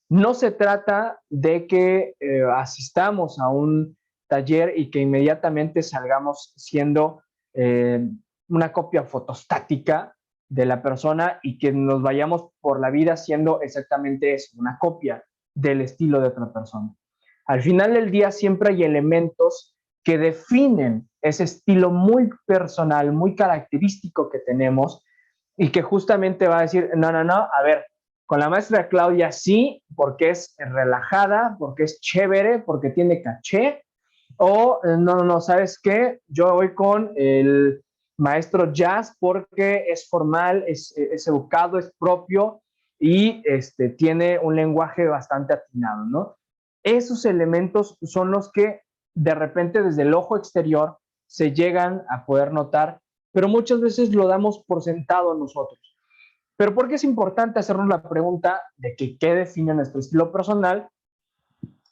No se trata de que asistamos a un taller y que inmediatamente salgamos siendo una copia fotostática de la persona y que nos vayamos por la vida siendo exactamente eso, una copia del estilo de otra persona. Al final del día siempre hay elementos que definen ese estilo muy personal, muy característico que tenemos y que justamente va a decir, no, a ver, con la maestra Claudia sí, porque es relajada, porque es chévere, porque tiene caché, o no, ¿sabes qué? Yo voy con el maestro Jazz porque es formal, es educado, es propio y tiene un lenguaje bastante atinado, ¿no? Esos elementos son los que de repente desde el ojo exterior se llegan a poder notar, pero muchas veces lo damos por sentado nosotros. Pero ¿por qué es importante hacernos la pregunta de que qué define nuestro estilo personal?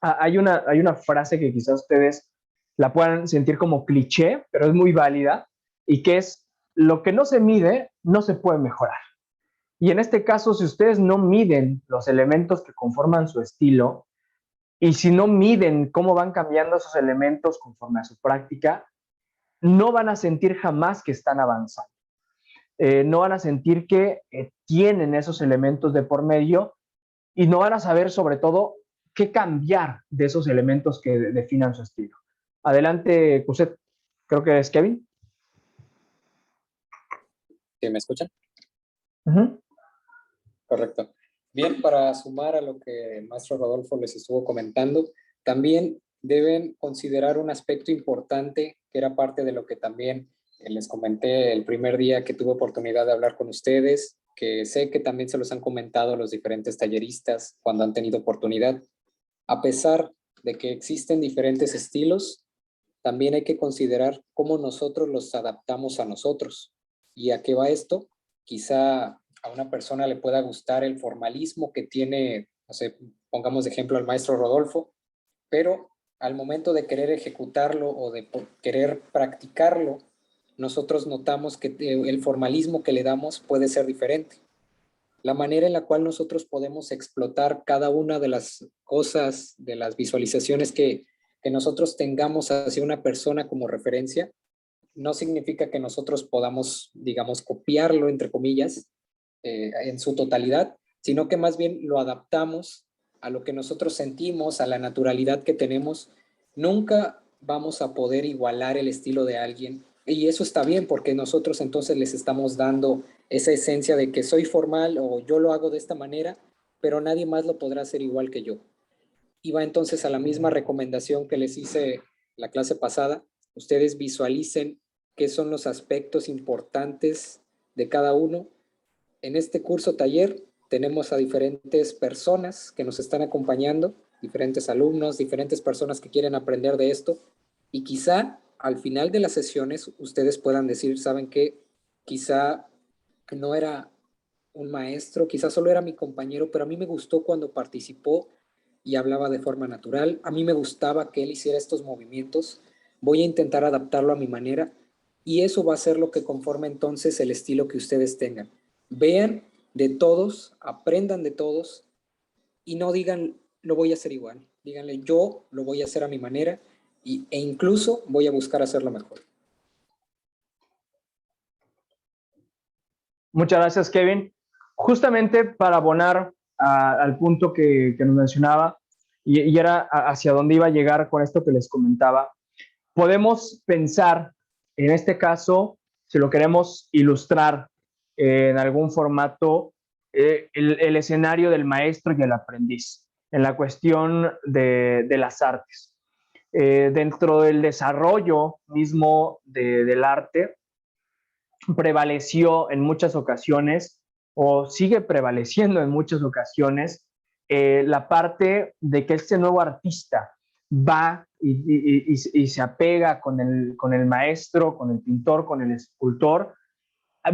Hay una frase que quizás ustedes la puedan sentir como cliché, pero es muy válida, y que es, lo que no se mide, no se puede mejorar. Y en este caso, si ustedes no miden los elementos que conforman su estilo, y si no miden cómo van cambiando esos elementos conforme a su práctica, no van a sentir jamás que están avanzando. No van a sentir que tienen esos elementos de por medio y no van a saber sobre todo qué cambiar de esos elementos que definan su estilo. Adelante, Cuset. Creo que es Kevin. ¿Sí me escuchan? Uh-huh. Correcto. Bien, para sumar a lo que el maestro Rodolfo les estuvo comentando, también deben considerar un aspecto importante que era parte de lo que también les comenté el primer día que tuve oportunidad de hablar con ustedes, que sé que también se los han comentado los diferentes talleristas cuando han tenido oportunidad. A pesar de que existen diferentes estilos, también hay que considerar cómo nosotros los adaptamos a nosotros. ¿Y a qué va esto? Quizá a una persona le pueda gustar el formalismo que tiene, no sé, pongamos de ejemplo al maestro Rodolfo, pero al momento de querer ejecutarlo o de querer practicarlo, nosotros notamos que el formalismo que le damos puede ser diferente. La manera en la cual nosotros podemos explotar cada una de las cosas, de las visualizaciones que nosotros tengamos hacia una persona como referencia, no significa que nosotros podamos, digamos, copiarlo, entre comillas, en su totalidad, sino que más bien lo adaptamos a lo que nosotros sentimos, a la naturalidad que tenemos. Nunca vamos a poder igualar el estilo de alguien. Y eso está bien porque nosotros entonces les estamos dando esa esencia de que soy formal o yo lo hago de esta manera, pero nadie más lo podrá hacer igual que yo. Y va entonces a la misma recomendación que les hice la clase pasada. Ustedes visualicen qué son los aspectos importantes de cada uno. En este curso taller tenemos a diferentes personas que nos están acompañando, diferentes alumnos, diferentes personas que quieren aprender de esto, y quizá al final de las sesiones ustedes puedan decir, ¿saben qué? Quizá no era un maestro, quizá solo era mi compañero, pero a mí me gustó cuando participó y hablaba de forma natural. A mí me gustaba que él hiciera estos movimientos. Voy a intentar adaptarlo a mi manera y eso va a ser lo que conforme entonces el estilo que ustedes tengan. Vean de todos, aprendan de todos y no digan lo voy a hacer igual. Díganle yo lo voy a hacer a mi manera e incluso voy a buscar hacerlo mejor. Muchas gracias, Kevin. Justamente para abonar al punto que nos mencionaba y era hacia dónde iba a llegar con esto que les comentaba, podemos pensar, en este caso, si lo queremos ilustrar en algún formato, el escenario del maestro y el aprendiz, en la cuestión de las artes. Dentro del desarrollo mismo del arte, prevaleció en muchas ocasiones o sigue prevaleciendo en muchas ocasiones la parte de que este nuevo artista va y se apega con el maestro, con el pintor, con el escultor,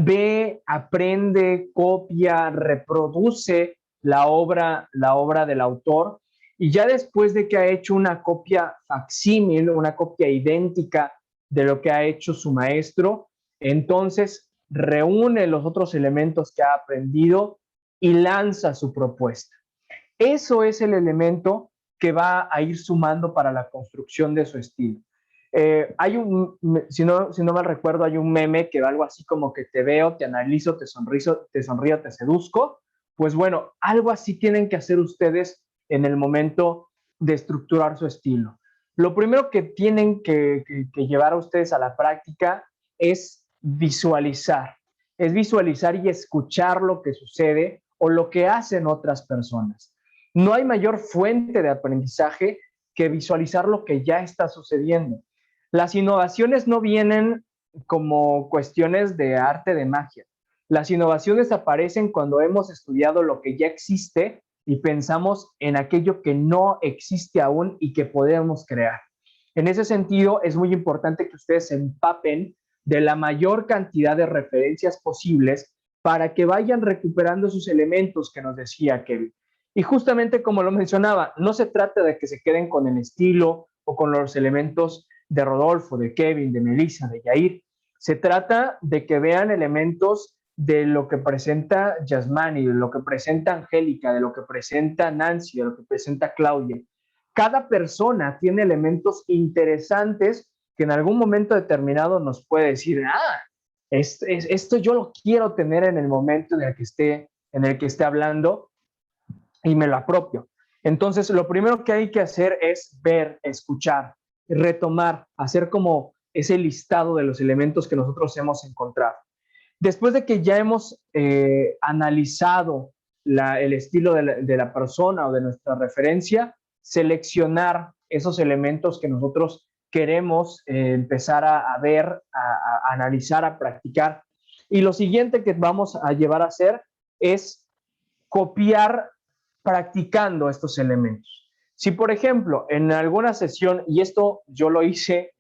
ve, aprende, copia, reproduce la obra del autor y ya después de que ha hecho una copia facsímil, una copia idéntica de lo que ha hecho su maestro, entonces reúne los otros elementos que ha aprendido y lanza su propuesta. Eso es el elemento que va a ir sumando para la construcción de su estilo. Si no mal recuerdo, hay un meme que va algo así como que te veo, te analizo, te sonrío, te seduzco. Pues bueno, algo así tienen que hacer ustedes en el momento de estructurar su estilo. Lo primero que tienen que llevar a ustedes a la práctica es visualizar y escuchar lo que sucede o lo que hacen otras personas. No hay mayor fuente de aprendizaje que visualizar lo que ya está sucediendo. Las innovaciones no vienen como cuestiones de arte de magia. Las innovaciones aparecen cuando hemos estudiado lo que ya existe y pensamos en aquello que no existe aún y que podemos crear. En ese sentido, es muy importante que ustedes se empapen de la mayor cantidad de referencias posibles para que vayan recuperando sus elementos que nos decía Kevin. Y justamente como lo mencionaba, no se trata de que se queden con el estilo o con los elementos de Rodolfo, de Kevin, de Melissa, de Yair. Se trata de que vean elementos de lo que presenta Yasmani, de lo que presenta Angélica, de lo que presenta Nancy, de lo que presenta Claudia. Cada persona tiene elementos interesantes que en algún momento determinado nos puede decir, esto yo lo quiero tener en el momento en el que esté hablando y me lo apropio. Entonces, lo primero que hay que hacer es ver, escuchar, retomar, hacer como ese listado de los elementos que nosotros hemos encontrado. Después de que ya hemos analizado el estilo de la persona o de nuestra referencia, seleccionar esos elementos que nosotros queremos empezar a ver, a analizar, a practicar. Y lo siguiente que vamos a llevar a hacer es copiar practicando estos elementos. Si, por ejemplo, en alguna sesión, y esto yo lo hice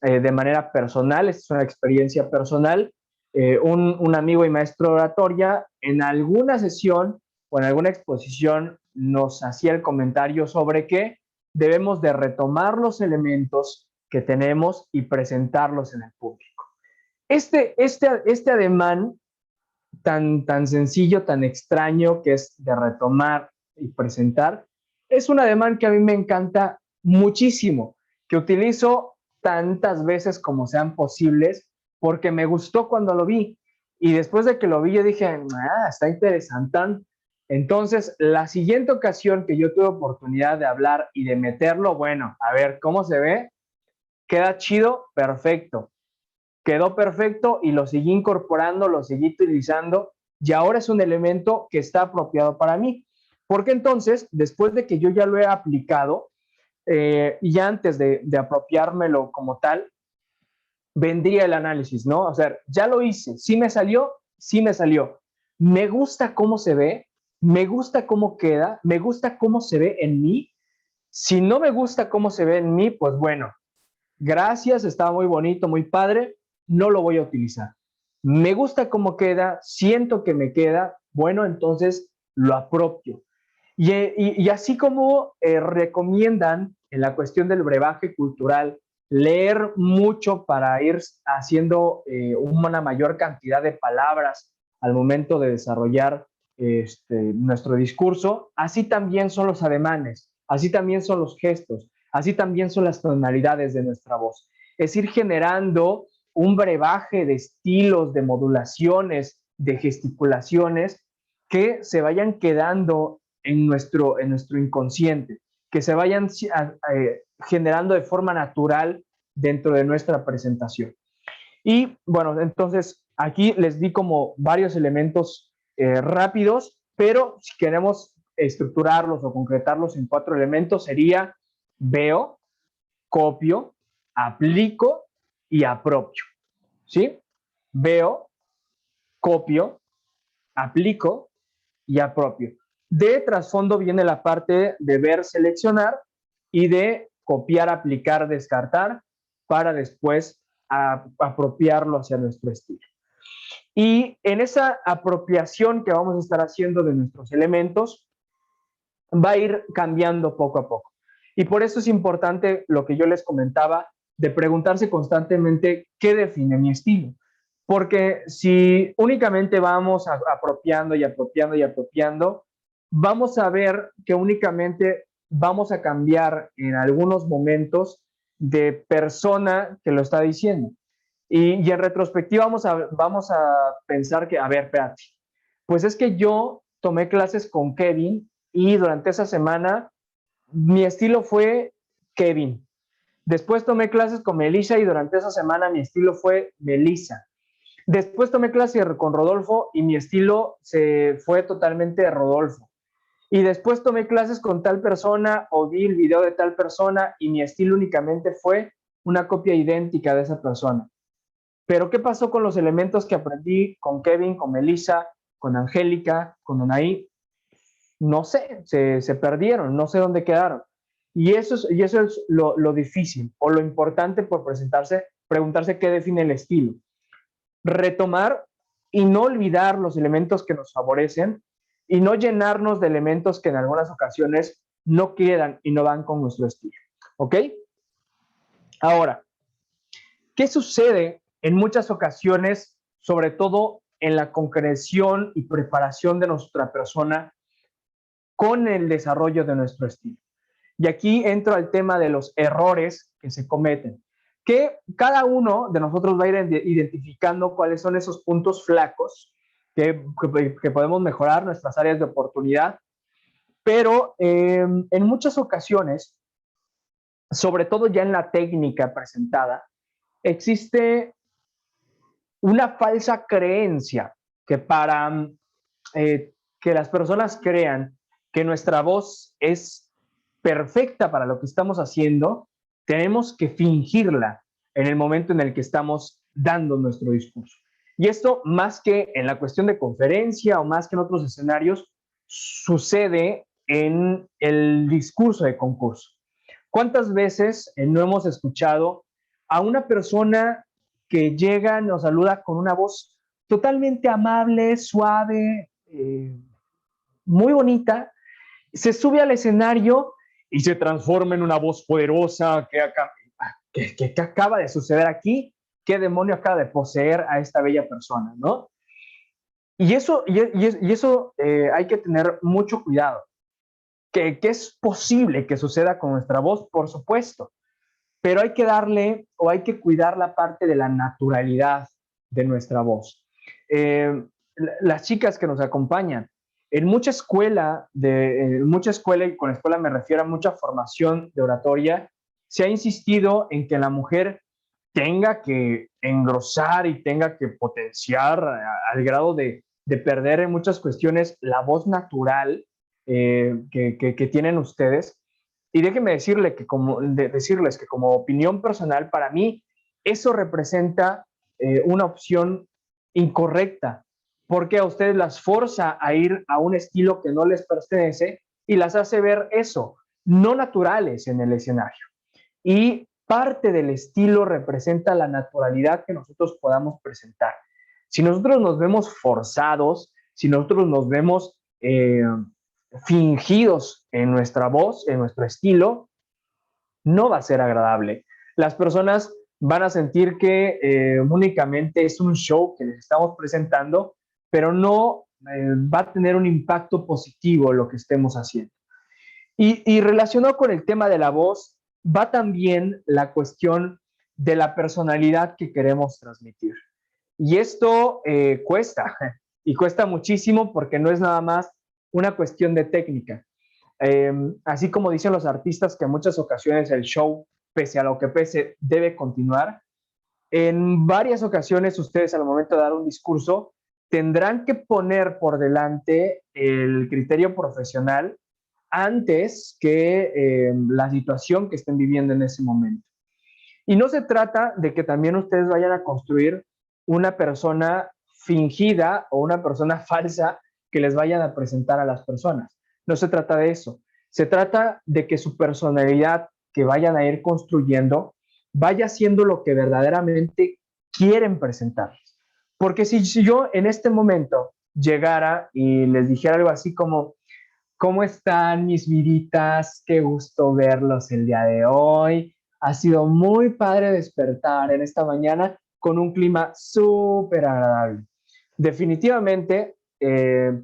de manera personal, esta es una experiencia personal, un amigo y maestro de oratoria, en alguna sesión o en alguna exposición nos hacía el comentario sobre que debemos de retomar los elementos que tenemos y presentarlos en el público. Este ademán tan sencillo, tan extraño que es de retomar y presentar, es un ademán que a mí me encanta muchísimo, que utilizo tantas veces como sean posibles, porque me gustó cuando lo vi. Y después de que lo vi, yo dije, está interesante. Entonces, la siguiente ocasión que yo tuve oportunidad de hablar y de meterlo, bueno, a ver cómo se ve, ¿Queda chido? Perfecto. Quedó perfecto y lo seguí incorporando, lo seguí utilizando y ahora es un elemento que está apropiado para mí. Porque entonces, después de que yo ya lo he aplicado y antes de apropiármelo como tal, vendría el análisis, ¿no? O sea, ya lo hice, sí me salió, sí me salió. Me gusta cómo se ve, me gusta cómo queda, me gusta cómo se ve en mí. Si no me gusta cómo se ve en mí, pues bueno, gracias, está muy bonito, muy padre, no lo voy a utilizar. Me gusta cómo queda, siento que me queda, bueno, entonces lo apropio. Y así como recomiendan en la cuestión del brebaje cultural, leer mucho para ir haciendo una mayor cantidad de palabras al momento de desarrollar nuestro discurso, así también son los ademanes, así también son los gestos, así también son las tonalidades de nuestra voz. Es ir generando un brebaje de estilos, de modulaciones, de gesticulaciones que se vayan quedando en nuestro inconsciente, que se vayan generando de forma natural dentro de nuestra presentación. Y bueno, entonces aquí les di como varios elementos rápidos, pero si queremos estructurarlos o concretarlos en 4 elementos sería veo, copio, aplico y apropio. ¿Sí? Veo, copio, aplico y apropio. De trasfondo viene la parte de ver, seleccionar y de copiar, aplicar, descartar para después apropiarlo hacia nuestro estilo. Y en esa apropiación que vamos a estar haciendo de nuestros elementos va a ir cambiando poco a poco. Y por eso es importante lo que yo les comentaba de preguntarse constantemente qué define mi estilo. Porque si únicamente vamos apropiando y apropiando y apropiando, vamos a ver que únicamente vamos a cambiar en algunos momentos de persona que lo está diciendo. Y en retrospectiva vamos a pensar que, a ver, espérate, pues es que yo tomé clases con Kevin y durante esa semana mi estilo fue Kevin. Después tomé clases con Melissa y durante esa semana mi estilo fue Melissa. Después tomé clase con Rodolfo y mi estilo se fue totalmente de Rodolfo. Y después tomé clases con tal persona o vi el video de tal persona y mi estilo únicamente fue una copia idéntica de esa persona. Pero ¿qué pasó con los elementos que aprendí con Kevin, con Melissa, con Angélica, con Anaí? No sé, se perdieron, no sé dónde quedaron. Y eso es lo difícil o lo importante por preguntarse qué define el estilo. Retomar y no olvidar los elementos que nos favorecen y no llenarnos de elementos que en algunas ocasiones no quedan y no van con nuestro estilo. ¿Ok? Ahora, ¿qué sucede en muchas ocasiones, sobre todo en la concreción y preparación de nuestra persona con el desarrollo de nuestro estilo? Y aquí entro al tema de los errores que se cometen, que cada uno de nosotros va a ir identificando cuáles son esos puntos flacos que podemos mejorar, nuestras áreas de oportunidad, pero en muchas ocasiones, sobre todo ya en la técnica presentada, existe una falsa creencia que para que las personas crean que nuestra voz es perfecta para lo que estamos haciendo, tenemos que fingirla en el momento en el que estamos dando nuestro discurso. Y esto, más que en la cuestión de conferencia o más que en otros escenarios, sucede en el discurso de concurso. ¿Cuántas veces no hemos escuchado a una persona que llega, nos saluda con una voz totalmente amable, suave, muy bonita, se sube al escenario y se transforma en una voz poderosa? ¿Qué acaba de suceder aquí? ¿Qué demonio acaba de poseer a esta bella persona, no? Y eso hay que tener mucho cuidado. Que es posible que suceda con nuestra voz, por supuesto, pero hay que darle o hay que cuidar la parte de la naturalidad de nuestra voz. Las chicas que nos acompañan, en mucha escuela, y con escuela me refiero a mucha formación de oratoria, se ha insistido en que la mujer tenga que engrosar y tenga que potenciar al grado de perder en muchas cuestiones la voz natural que tienen ustedes. Y déjenme decirles que como opinión personal, para mí, eso representa una opción incorrecta, porque a ustedes las forza a ir a un estilo que no les pertenece y las hace ver eso, no naturales en el escenario. Y parte del estilo representa la naturalidad que nosotros podamos presentar. Si nosotros nos vemos forzados, si nosotros nos vemos fingidos en nuestra voz, en nuestro estilo, no va a ser agradable. Las personas van a sentir que únicamente es un show que les estamos presentando, pero no va a tener un impacto positivo lo que estemos haciendo. Y relacionado con el tema de la voz, va también la cuestión de la personalidad que queremos transmitir. Y esto cuesta, y cuesta muchísimo porque no es nada más una cuestión de técnica. Así como dicen los artistas que en muchas ocasiones el show, pese a lo que pese, debe continuar, en varias ocasiones ustedes al momento de dar un discurso tendrán que poner por delante el criterio profesional antes que la situación que estén viviendo en ese momento. Y no se trata de que también ustedes vayan a construir una persona fingida o una persona falsa que les vayan a presentar a las personas. No se trata de eso. Se trata de que su personalidad que vayan a ir construyendo vaya siendo lo que verdaderamente quieren presentarles. Porque si yo en este momento llegara y les dijera algo así como, ¿cómo están mis viditas? Qué gusto verlos el día de hoy. Ha sido muy padre despertar en esta mañana con un clima súper agradable. Definitivamente,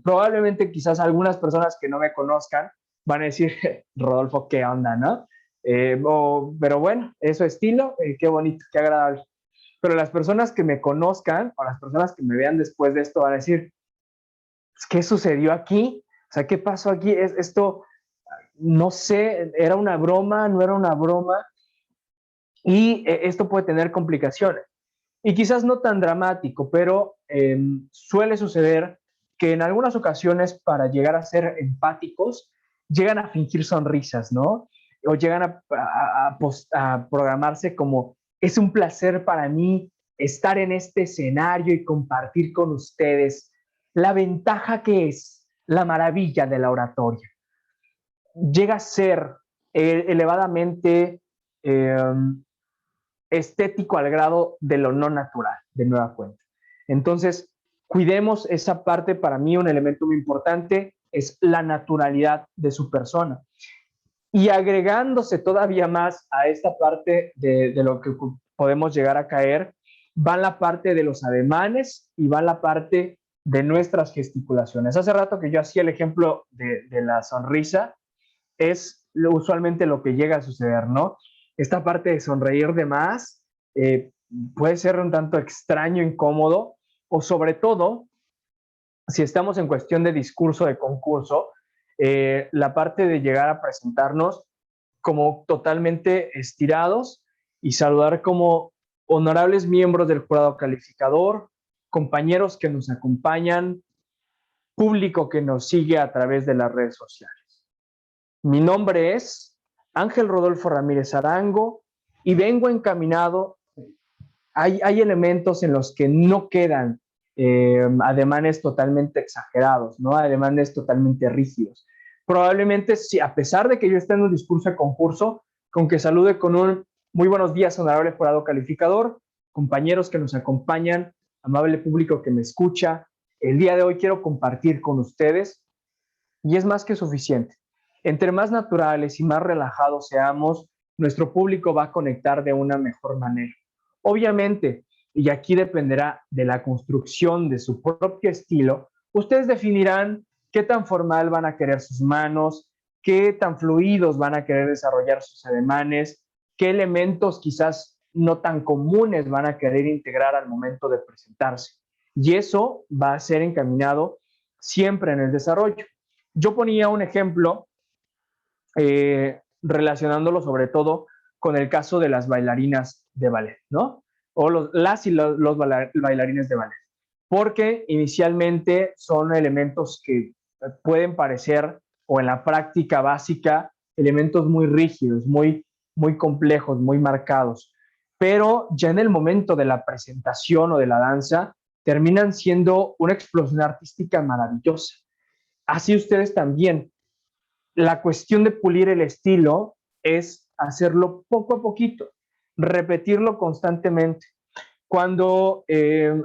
probablemente quizás algunas personas que no me conozcan van a decir, Rodolfo, ¿qué onda, no? Pero bueno, es su estilo, qué bonito, qué agradable. Pero las personas que me conozcan o las personas que me vean después de esto van a decir, ¿qué sucedió aquí? O sea, ¿qué pasó aquí? Esto, no sé, ¿era una broma? ¿No era una broma? Y esto puede tener complicaciones. Y quizás no tan dramático, pero suele suceder que en algunas ocasiones para llegar a ser empáticos, llegan a fingir sonrisas, ¿no? O llegan a programarse como, es un placer para mí estar en este escenario y compartir con ustedes la ventaja que es la maravilla de la oratoria. Llega a ser elevadamente estético al grado de lo no natural, de nueva cuenta. Entonces, cuidemos esa parte. Para mí un elemento muy importante es la naturalidad de su persona. Y agregándose todavía más a esta parte de lo que podemos llegar a caer, va la parte de los ademanes y va la parte de nuestras gesticulaciones. Hace rato que yo hacía el ejemplo de la sonrisa, es usualmente lo que llega a suceder, ¿no? Esta parte de sonreír de más puede ser un tanto extraño, incómodo, o sobre todo, si estamos en cuestión de discurso, de concurso, la parte de llegar a presentarnos como totalmente estirados y saludar como honorables miembros del jurado calificador, compañeros que nos acompañan, público que nos sigue a través de las redes sociales. Mi nombre es Ángel Rodolfo Ramírez Arango y vengo encaminado. Hay elementos en los que no quedan ademanes totalmente exagerados, ¿no? Ademanes totalmente rígidos. Probablemente, sí, a pesar de que yo esté en un discurso de concurso, con que salude con un muy buenos días, honorable jurado calificador, compañeros que nos acompañan, amable público que me escucha, el día de hoy quiero compartir con ustedes y es más que suficiente. Entre más naturales y más relajados seamos, nuestro público va a conectar de una mejor manera. Obviamente, y aquí dependerá de la construcción de su propio estilo, ustedes definirán qué tan formal van a querer sus manos, qué tan fluidos van a querer desarrollar sus ademanes, qué elementos quizás no tan comunes van a querer integrar al momento de presentarse. Y eso va a ser encaminado siempre en el desarrollo. Yo ponía un ejemplo relacionándolo sobre todo con el caso de las bailarinas de ballet, ¿no? O las y los bailarines de ballet, porque inicialmente son elementos que pueden parecer, o en la práctica básica, elementos muy rígidos, muy complejos, muy marcados, pero ya en el momento de la presentación o de la danza, terminan siendo una explosión artística maravillosa. Así ustedes también. La cuestión de pulir el estilo es hacerlo poco a poquito, repetirlo constantemente. Cuando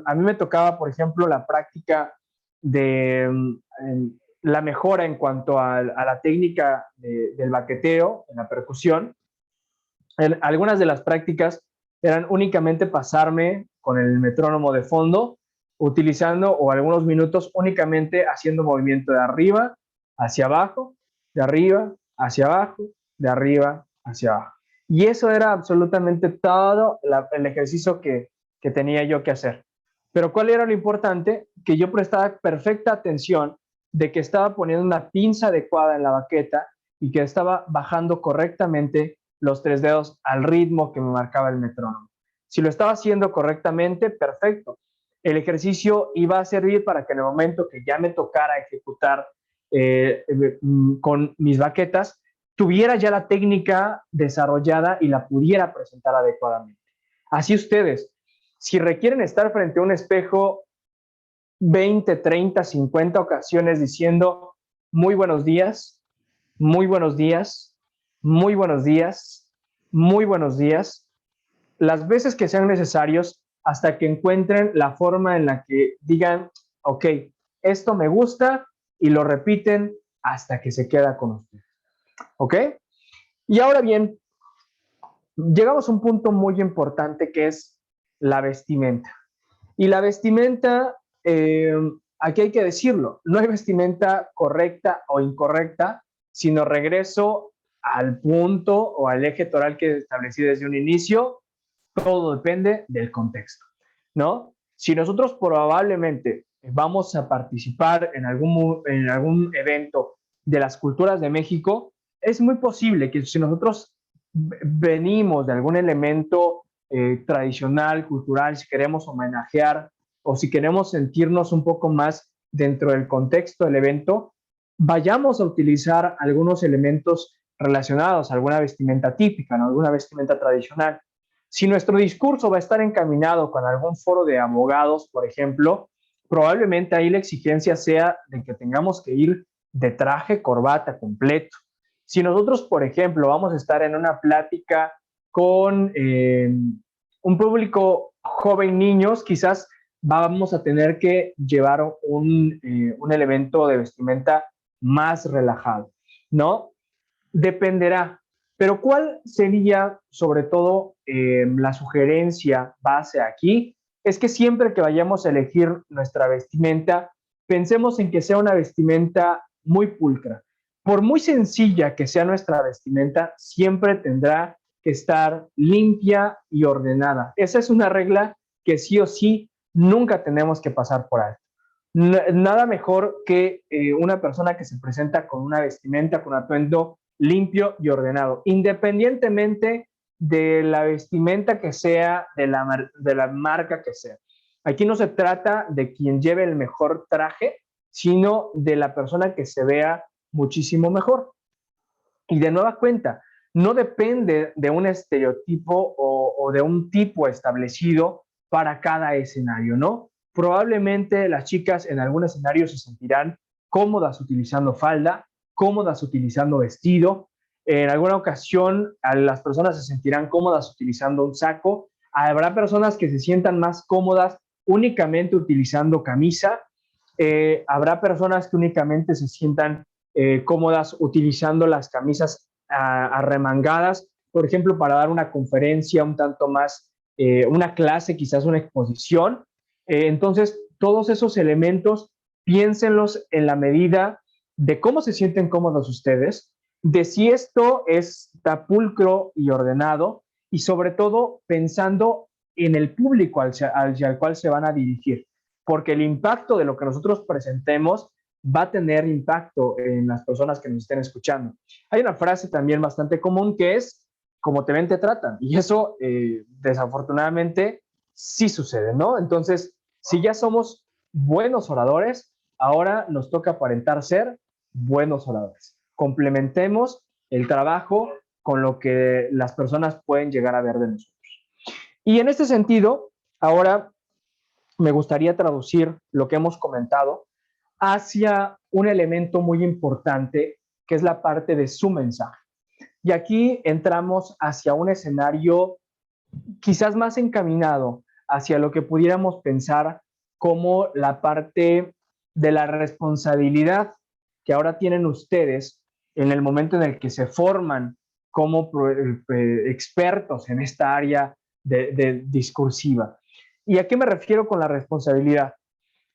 a mí me tocaba, por ejemplo, la práctica de la mejora en cuanto a la técnica del baqueteo, en la percusión, algunas de las prácticas eran únicamente pasarme con el metrónomo de fondo, utilizando, o algunos minutos únicamente haciendo movimiento de arriba hacia abajo, de arriba hacia abajo, de arriba hacia abajo. Y eso era absolutamente todo el ejercicio que tenía yo que hacer. Pero ¿cuál era lo importante? Que yo prestaba perfecta atención de que estaba poniendo una pinza adecuada en la baqueta y que estaba bajando correctamente los 3 dedos al ritmo que me marcaba el metrónomo. Si lo estaba haciendo correctamente, perfecto. El ejercicio iba a servir para que en el momento que ya me tocara ejecutar con mis baquetas, tuviera ya la técnica desarrollada y la pudiera presentar adecuadamente. Así ustedes, si requieren estar frente a un espejo 20, 30, 50 ocasiones diciendo muy buenos días, muy buenos días, muy buenos días, muy buenos días, las veces que sean necesarios hasta que encuentren la forma en la que digan, ok, esto me gusta, y lo repiten hasta que se queda con usted. ¿Ok? Y ahora bien, llegamos a un punto muy importante que es la vestimenta. Y la vestimenta, aquí hay que decirlo, no hay vestimenta correcta o incorrecta, sino regreso al punto o al eje toral que establecí desde un inicio. Todo depende del contexto, ¿no? Si nosotros probablemente vamos a participar en algún evento de las culturas de México, es muy posible que si nosotros venimos de algún elemento tradicional, cultural, si queremos homenajear o si queremos sentirnos un poco más dentro del contexto del evento, vayamos a utilizar algunos elementos relacionados a alguna vestimenta típica, ¿no? Alguna vestimenta tradicional. Si nuestro discurso va a estar encaminado con algún foro de abogados, por ejemplo, probablemente ahí la exigencia sea de que tengamos que ir de traje, corbata completo. Si nosotros, por ejemplo, vamos a estar en una plática con un público joven, niños, quizás vamos a tener que llevar un elemento de vestimenta más relajado, ¿no? Dependerá. Pero ¿cuál sería, sobre todo, la sugerencia base aquí? Es que siempre que vayamos a elegir nuestra vestimenta, pensemos en que sea una vestimenta muy pulcra. Por muy sencilla que sea nuestra vestimenta, siempre tendrá que estar limpia y ordenada. Esa es una regla que sí o sí nunca tenemos que pasar por alto. Nada mejor que una persona que se presenta con una vestimenta, con atuendo limpio y ordenado, independientemente de la vestimenta que sea, de la marca que sea. Aquí no se trata de quien lleve el mejor traje, sino de la persona que se vea muchísimo mejor. Y de nueva cuenta, no depende de un estereotipo o de un tipo establecido para cada escenario, ¿no? Probablemente las chicas en algún escenario se sentirán cómodas utilizando falda, cómodas utilizando vestido. En alguna ocasión las personas se sentirán cómodas utilizando un saco. Habrá personas que se sientan más cómodas únicamente utilizando camisa. Habrá personas que únicamente se sientan cómodas utilizando las camisas arremangadas, por ejemplo, para dar una conferencia un tanto más, una clase, quizás una exposición. Entonces, todos esos elementos, piénsenlos en la medida de cómo se sienten cómodos ustedes, de si esto está pulcro y ordenado, y sobre todo pensando en el público hacia el cual se van a dirigir, porque el impacto de lo que nosotros presentemos va a tener impacto en las personas que nos estén escuchando. Hay una frase también bastante común que es, como te ven, te tratan. Y eso, desafortunadamente, sí sucede, ¿no? Entonces, si ya somos buenos oradores, ahora nos toca aparentar ser buenos oradores. Complementemos el trabajo con lo que las personas pueden llegar a ver de nosotros. Y en este sentido, ahora me gustaría traducir lo que hemos comentado hacia un elemento muy importante, que es la parte de su mensaje. Y aquí entramos hacia un escenario quizás más encaminado hacia lo que pudiéramos pensar como la parte de la responsabilidad que ahora tienen ustedes en el momento en el que se forman como expertos en esta área de discursiva. ¿Y a qué me refiero con la responsabilidad?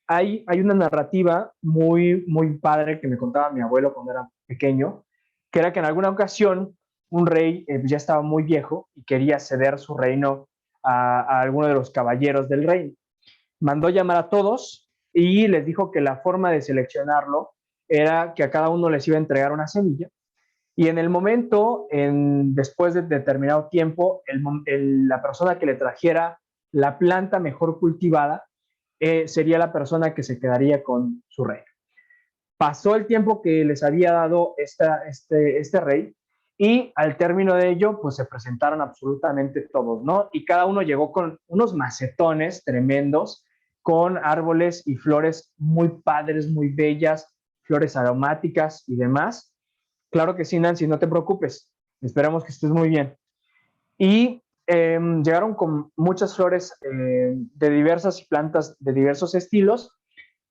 Hay una narrativa muy padre que me contaba mi abuelo cuando era pequeño, que era que en alguna ocasión un rey ya estaba muy viejo y quería ceder su reino a alguno de los caballeros del reino. Mandó llamar a todos y les dijo que la forma de seleccionarlo era que a cada uno les iba a entregar una semilla, y en el momento, después de determinado tiempo, la persona que le trajera la planta mejor cultivada sería la persona que se quedaría con su reino. Pasó el tiempo que les había dado este rey, y al término de ello, pues se presentaron absolutamente todos, ¿no? Y cada uno llegó con unos macetones tremendos, con árboles y flores muy padres, muy bellas, flores aromáticas y demás. Claro que sí, Nancy, no te preocupes. Esperamos que estés muy bien. Y llegaron con muchas flores de diversas plantas de diversos estilos.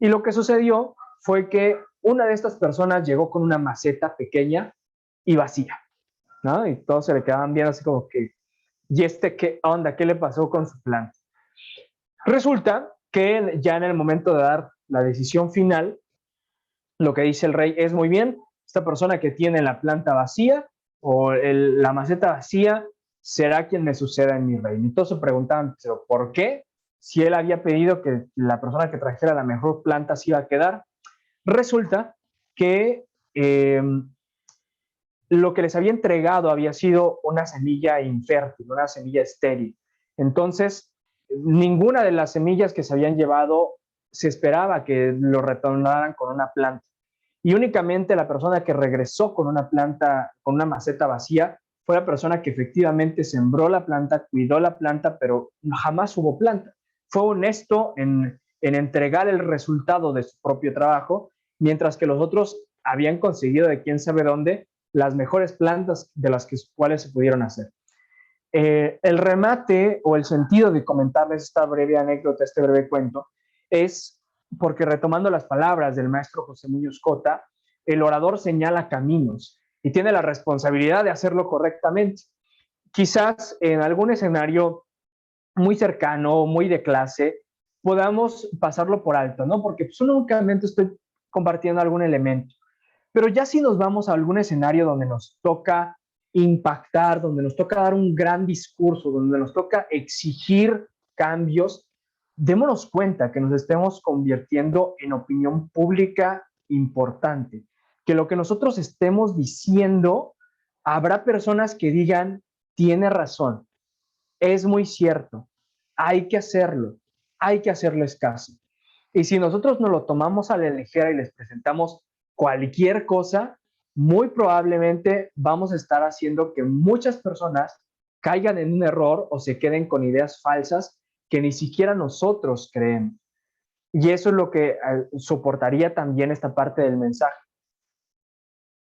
Y lo que sucedió fue que una de estas personas llegó con una maceta pequeña y vacía, ¿no? Y todos se le quedaban viendo así como que, ¿y qué onda? ¿Qué le pasó con su planta? Resulta que ya en el momento de dar la decisión final, lo que dice el rey es: muy bien, esta persona que tiene la planta vacía o la maceta vacía será quien me suceda en mi reino. Entonces preguntaban, ¿pero por qué? Si él había pedido que la persona que trajera la mejor planta se iba a quedar. Resulta que lo que les había entregado había sido una semilla infértil, una semilla estéril. Entonces, ninguna de las semillas que se habían llevado se esperaba que lo retornaran con una planta. Y únicamente la persona que regresó con una planta, con una maceta vacía, fue la persona que efectivamente sembró la planta, cuidó la planta, pero jamás hubo planta. Fue honesto en entregar el resultado de su propio trabajo, mientras que los otros habían conseguido de quién sabe dónde las mejores plantas de las cuales se pudieron hacer. El remate o el sentido de comentarles esta breve anécdota, este breve cuento, es porque, retomando las palabras del maestro José Muñoz Cota, el orador señala caminos y tiene la responsabilidad de hacerlo correctamente. Quizás en algún escenario muy cercano, muy de clase, podamos pasarlo por alto, ¿no? Porque pues, únicamente estoy compartiendo algún elemento. Pero ya si nos vamos a algún escenario donde nos toca impactar, donde nos toca dar un gran discurso, donde nos toca exigir cambios, démonos cuenta que nos estemos convirtiendo en opinión pública importante, que lo que nosotros estemos diciendo, habrá personas que digan, tiene razón, es muy cierto, hay que hacerles caso. Y si nosotros nos lo tomamos a la ligera y les presentamos cualquier cosa, muy probablemente vamos a estar haciendo que muchas personas caigan en un error o se queden con ideas falsas que ni siquiera nosotros creemos. Y eso es lo que soportaría también esta parte del mensaje.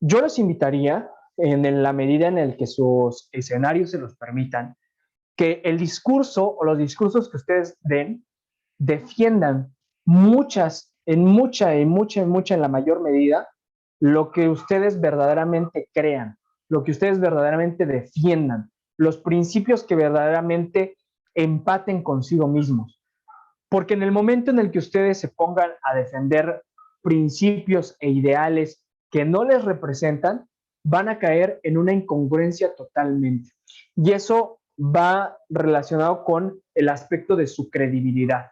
Yo los invitaría, en la medida en la que sus escenarios se los permitan, que el discurso o los discursos que ustedes den defiendan en la mayor medida, lo que ustedes verdaderamente crean, lo que ustedes verdaderamente defiendan, los principios que verdaderamente empaten consigo mismos. Porque en el momento en el que ustedes se pongan a defender principios e ideales que no les representan, van a caer en una incongruencia totalmente. Y eso va relacionado con el aspecto de su credibilidad.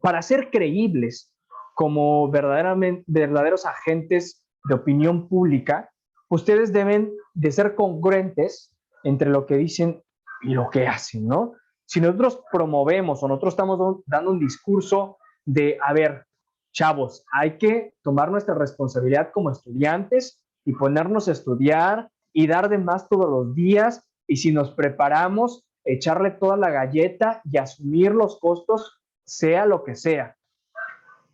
Para ser creíbles como verdaderos agentes de opinión pública, ustedes deben de ser congruentes entre lo que dicen y lo que hacen, ¿no? Si nosotros promovemos o nosotros estamos dando un discurso de, a ver, chavos, hay que tomar nuestra responsabilidad como estudiantes y ponernos a estudiar y dar de más todos los días, y si nos preparamos, echarle toda la galleta y asumir los costos, sea lo que sea.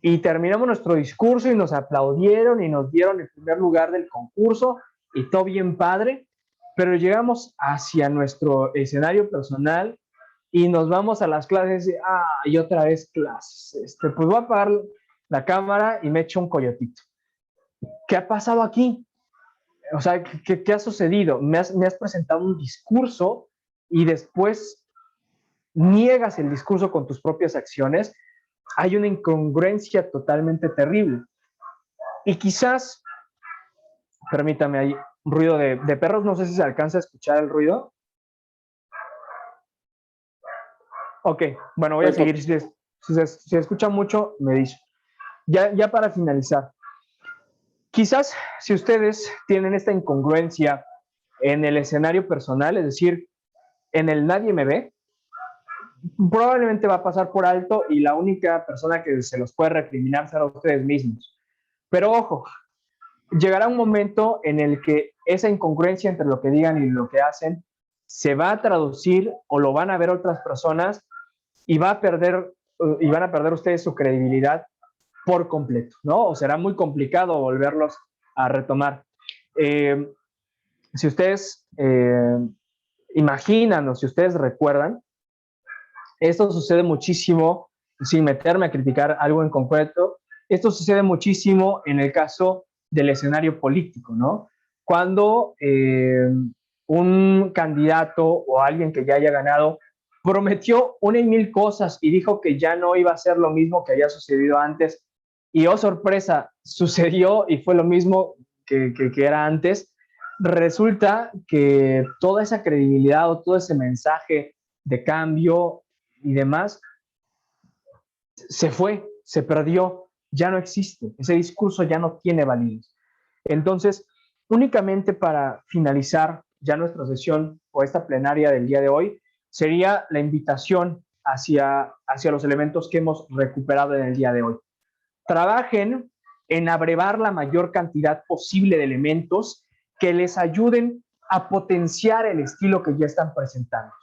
Y terminamos nuestro discurso y nos aplaudieron y nos dieron el primer lugar del concurso y todo bien padre, pero llegamos hacia nuestro escenario personal y nos vamos a las clases y otra vez clases. Pues voy a apagar la cámara y me echo un coyotito. ¿Qué ha pasado aquí? O sea, ¿qué ha sucedido? Me has presentado un discurso y después niegas el discurso con tus propias acciones. Hay una incongruencia totalmente terrible. Y quizás, permítame, hay ruido de perros, no sé si se alcanza a escuchar el ruido. Ok, bueno, voy a seguir. Si se escucha mucho, me dice. Ya para finalizar, quizás si ustedes tienen esta incongruencia en el escenario personal, es decir, en el nadie me ve, probablemente va a pasar por alto y la única persona que se los puede recriminar será ustedes mismos. Pero ojo, llegará un momento en el que esa incongruencia entre lo que digan y lo que hacen se va a traducir o lo van a ver otras personas y van a perder ustedes su credibilidad por completo, ¿no? O será muy complicado volverlos a retomar. Si ustedes imaginan o si ustedes recuerdan, esto sucede muchísimo, sin meterme a criticar algo en concreto, esto sucede muchísimo en el caso del escenario político, ¿no? Cuando un candidato o alguien que ya haya ganado prometió una y mil cosas y dijo que ya no iba a ser lo mismo que había sucedido antes, y oh sorpresa, sucedió y fue lo mismo que era antes. Resulta que toda esa credibilidad o todo ese mensaje de cambio y demás se fue, se perdió, ya no existe, ese discurso ya no tiene validez. Entonces, únicamente para finalizar ya nuestra sesión o esta plenaria del día de hoy, sería la invitación hacia los elementos que hemos recuperado en el día de hoy. Trabajen en abrevar la mayor cantidad posible de elementos que les ayuden a potenciar el estilo que ya están presentando.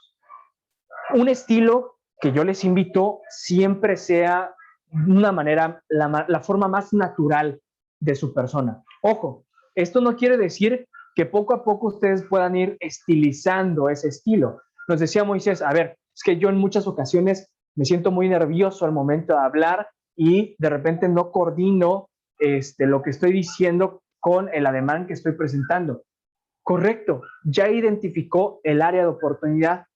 Un estilo que yo les invito siempre sea una manera, la forma más natural de su persona. Ojo, esto no quiere decir que poco a poco ustedes puedan ir estilizando ese estilo. Nos decía Moisés, a ver, es que yo en muchas ocasiones me siento muy nervioso al momento de hablar y de repente no coordino lo que estoy diciendo con el ademán que estoy presentando. Correcto, ya identificó el área de oportunidad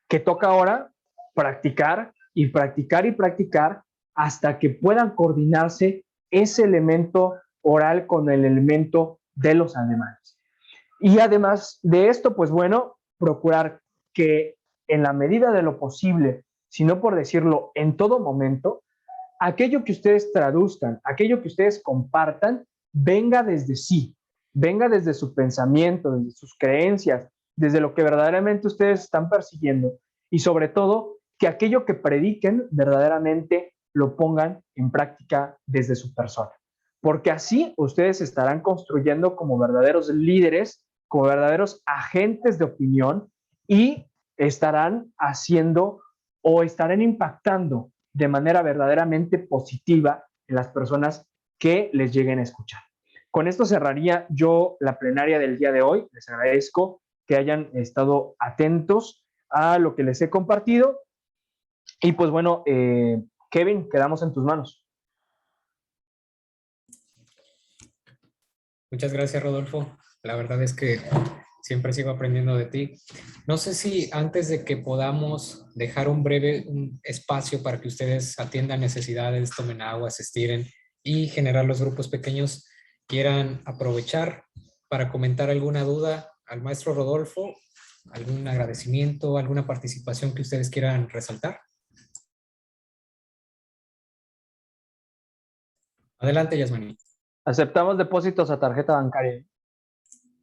que toca ahora practicar y practicar y practicar hasta que puedan coordinarse ese elemento oral con el elemento de los ademanes. Y además de esto, pues bueno, procurar que en la medida de lo posible, si no por decirlo en todo momento, aquello que ustedes traduzcan, aquello que ustedes compartan, venga desde sí, venga desde su pensamiento, desde sus creencias, desde lo que verdaderamente ustedes están persiguiendo, y sobre todo que aquello que prediquen verdaderamente lo pongan en práctica desde su persona, porque así ustedes estarán construyendo como verdaderos líderes, como verdaderos agentes de opinión, y estarán haciendo o estarán impactando de manera verdaderamente positiva en las personas que les lleguen a escuchar. Con esto cerraría yo la plenaria del día de hoy. Les agradezco que hayan estado atentos a lo que les he compartido. Y pues bueno, Kevin, quedamos en tus manos. Muchas gracias, Rodolfo. La verdad es que siempre sigo aprendiendo de ti. No sé si antes de que podamos dejar un espacio para que ustedes atiendan necesidades, tomen agua, se estiren y generar los grupos pequeños, quieran aprovechar para comentar alguna duda al maestro Rodolfo, algún agradecimiento, alguna participación que ustedes quieran resaltar. Adelante, Yasmani. Aceptamos depósitos a tarjeta bancaria.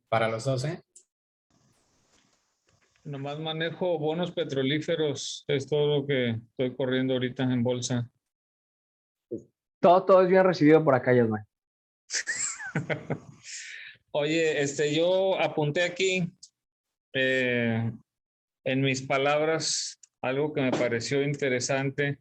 Para los dos, ¿eh? Nomás manejo bonos petrolíferos, es todo lo que estoy corriendo ahorita en bolsa. Todo es bien recibido por acá, Yasmani. Oye, yo apunté aquí en mis palabras algo que me pareció interesante,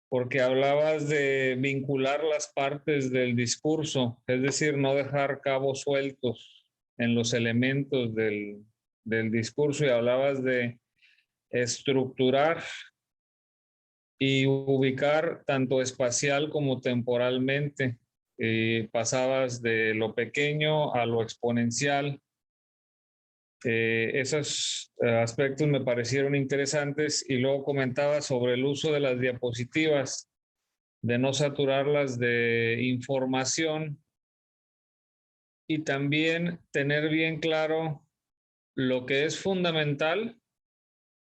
porque hablabas de vincular las partes del discurso, es decir, no dejar cabos sueltos en los elementos del discurso, y hablabas de estructurar y ubicar tanto espacial como temporalmente. Pasabas de lo pequeño a lo exponencial. Esos aspectos me parecieron interesantes, y luego comentaba sobre el uso de las diapositivas, de no saturarlas de información, y también tener bien claro lo que es fundamental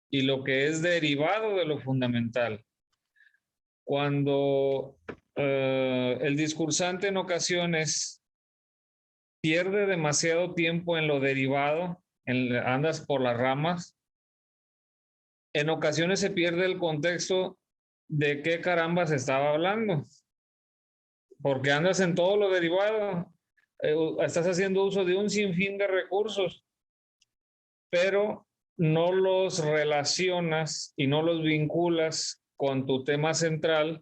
y lo que es derivado de lo fundamental. Cuando el discursante en ocasiones pierde demasiado tiempo en lo derivado, andas por las ramas, en ocasiones se pierde el contexto de qué caramba se estaba hablando, porque andas en todo lo derivado, estás haciendo uso de un sinfín de recursos, pero no los relacionas y no los vinculas con tu tema central,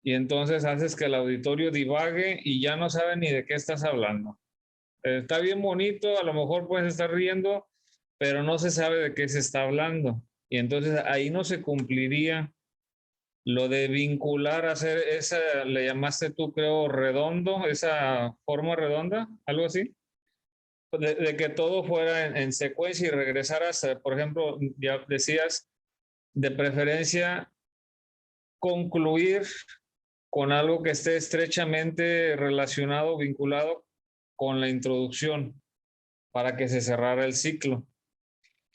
y entonces haces que el auditorio divague y ya no sabe ni de qué estás hablando. Está bien bonito, a lo mejor puedes estar riendo, pero no se sabe de qué se está hablando. Y entonces ahí no se cumpliría lo de vincular, hacer esa, le llamaste tú, creo, redondo, esa forma redonda, algo así, de que todo fuera en secuencia y regresaras, por ejemplo, ya decías, de preferencia concluir con algo que esté estrechamente relacionado, vinculado con la introducción, para que se cerrara el ciclo.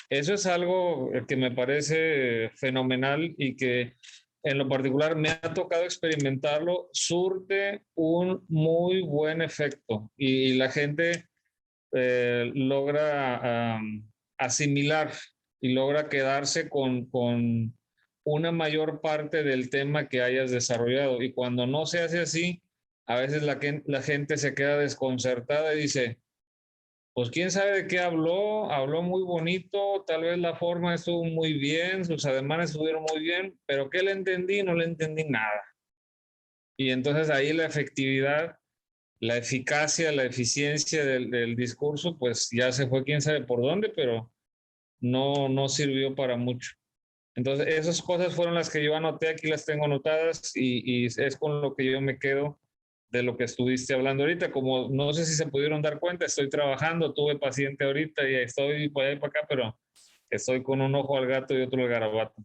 Eso es algo que me parece fenomenal, y que en lo particular me ha tocado experimentarlo, surte un muy buen efecto, y la gente logra asimilar y logra quedarse con una mayor parte del tema que hayas desarrollado. Y cuando no se hace así, a veces la gente se queda desconcertada y dice, pues quién sabe de qué habló muy bonito, tal vez la forma estuvo muy bien, sus ademanes estuvieron muy bien, pero ¿qué le entendí? No le entendí nada. Y entonces ahí la efectividad, la eficacia, la eficiencia del discurso, pues ya se fue quién sabe por dónde, pero no sirvió para mucho. Entonces esas cosas fueron las que yo anoté, aquí las tengo anotadas, y es con lo que yo me quedo de lo que estuviste hablando ahorita. Como no sé si se pudieron dar cuenta, estoy trabajando, tuve paciente ahorita y estoy por ahí para acá, pero estoy con un ojo al gato y otro al garabato.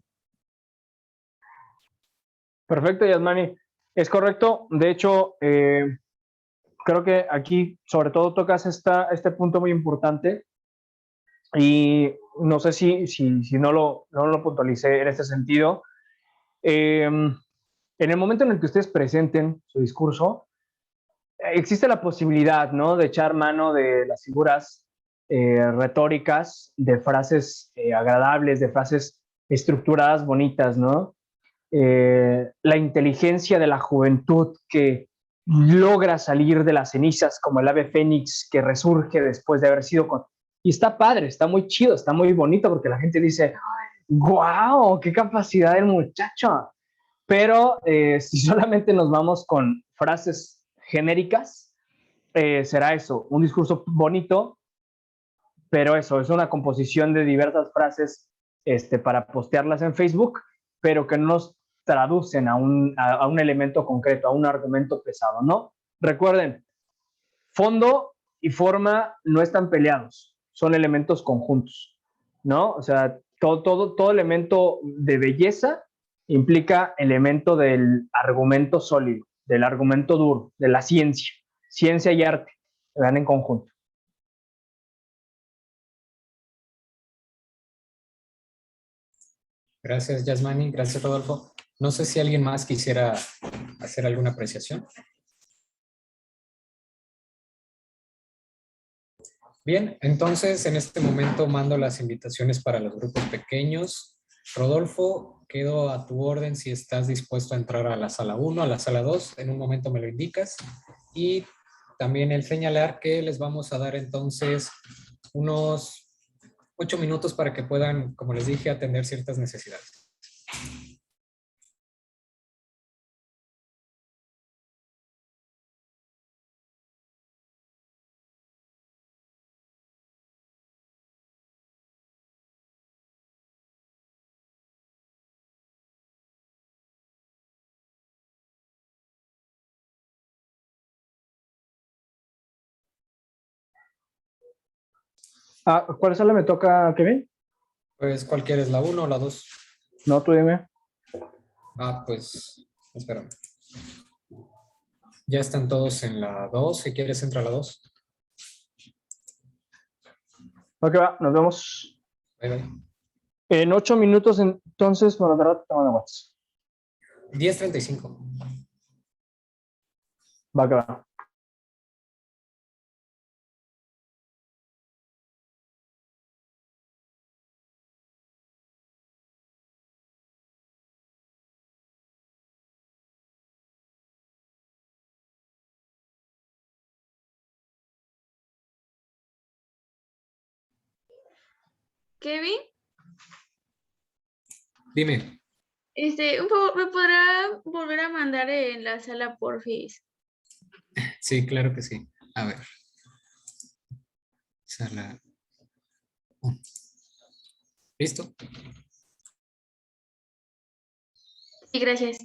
Perfecto, Yasmani. Es correcto. De hecho, creo que aquí sobre todo tocas este punto muy importante, y no sé si no lo puntualicé en este sentido. En el momento en el que ustedes presenten su discurso, existe la posibilidad, ¿no?, de echar mano de las figuras retóricas, de frases agradables, de frases estructuradas, bonitas, ¿no? La inteligencia de la juventud que logra salir de las cenizas como el ave fénix que resurge después de haber sido y está padre, está muy chido, está muy bonito, porque la gente dice, ¡guau! ¡Qué capacidad del muchacho! Pero si solamente nos vamos con frases genéricas, será eso, un discurso bonito, pero eso, es una composición de diversas frases para postearlas en Facebook, pero que no nos traducen a un elemento concreto, a un argumento pesado, ¿no? Recuerden, fondo y forma no están peleados, son elementos conjuntos, ¿no? O sea, todo elemento de belleza implica elemento del argumento sólido, del argumento duro, de la ciencia. Ciencia y arte van en conjunto. Gracias, Yasmani. Gracias, Rodolfo. No sé si alguien más quisiera hacer alguna apreciación. Bien, entonces en este momento mando las invitaciones para los grupos pequeños. Rodolfo, quedo a tu orden si estás dispuesto a entrar a la sala 1, a la sala 2. En un momento me lo indicas. Y también el señalar que les vamos a dar entonces unos 8 minutos para que puedan, como les dije, atender ciertas necesidades. ¿Cuál sala me toca, Kevin? Pues, ¿cuál quieres? ¿La 1 o la 2? No, tú dime. Pues, espérame. Ya están todos en la 2. Si quieres, entra a la 2. Ok, va, nos vemos. Bye, bye. En 8 minutos, entonces, por la verdad, tengo de WhatsApp. 10:35. Va que va. Kevin, Dime. un favor, ¿me podrá volver a mandar en la sala, porfis? Sí, claro que sí. A ver. Sala 1. ¿Listo? Sí, gracias.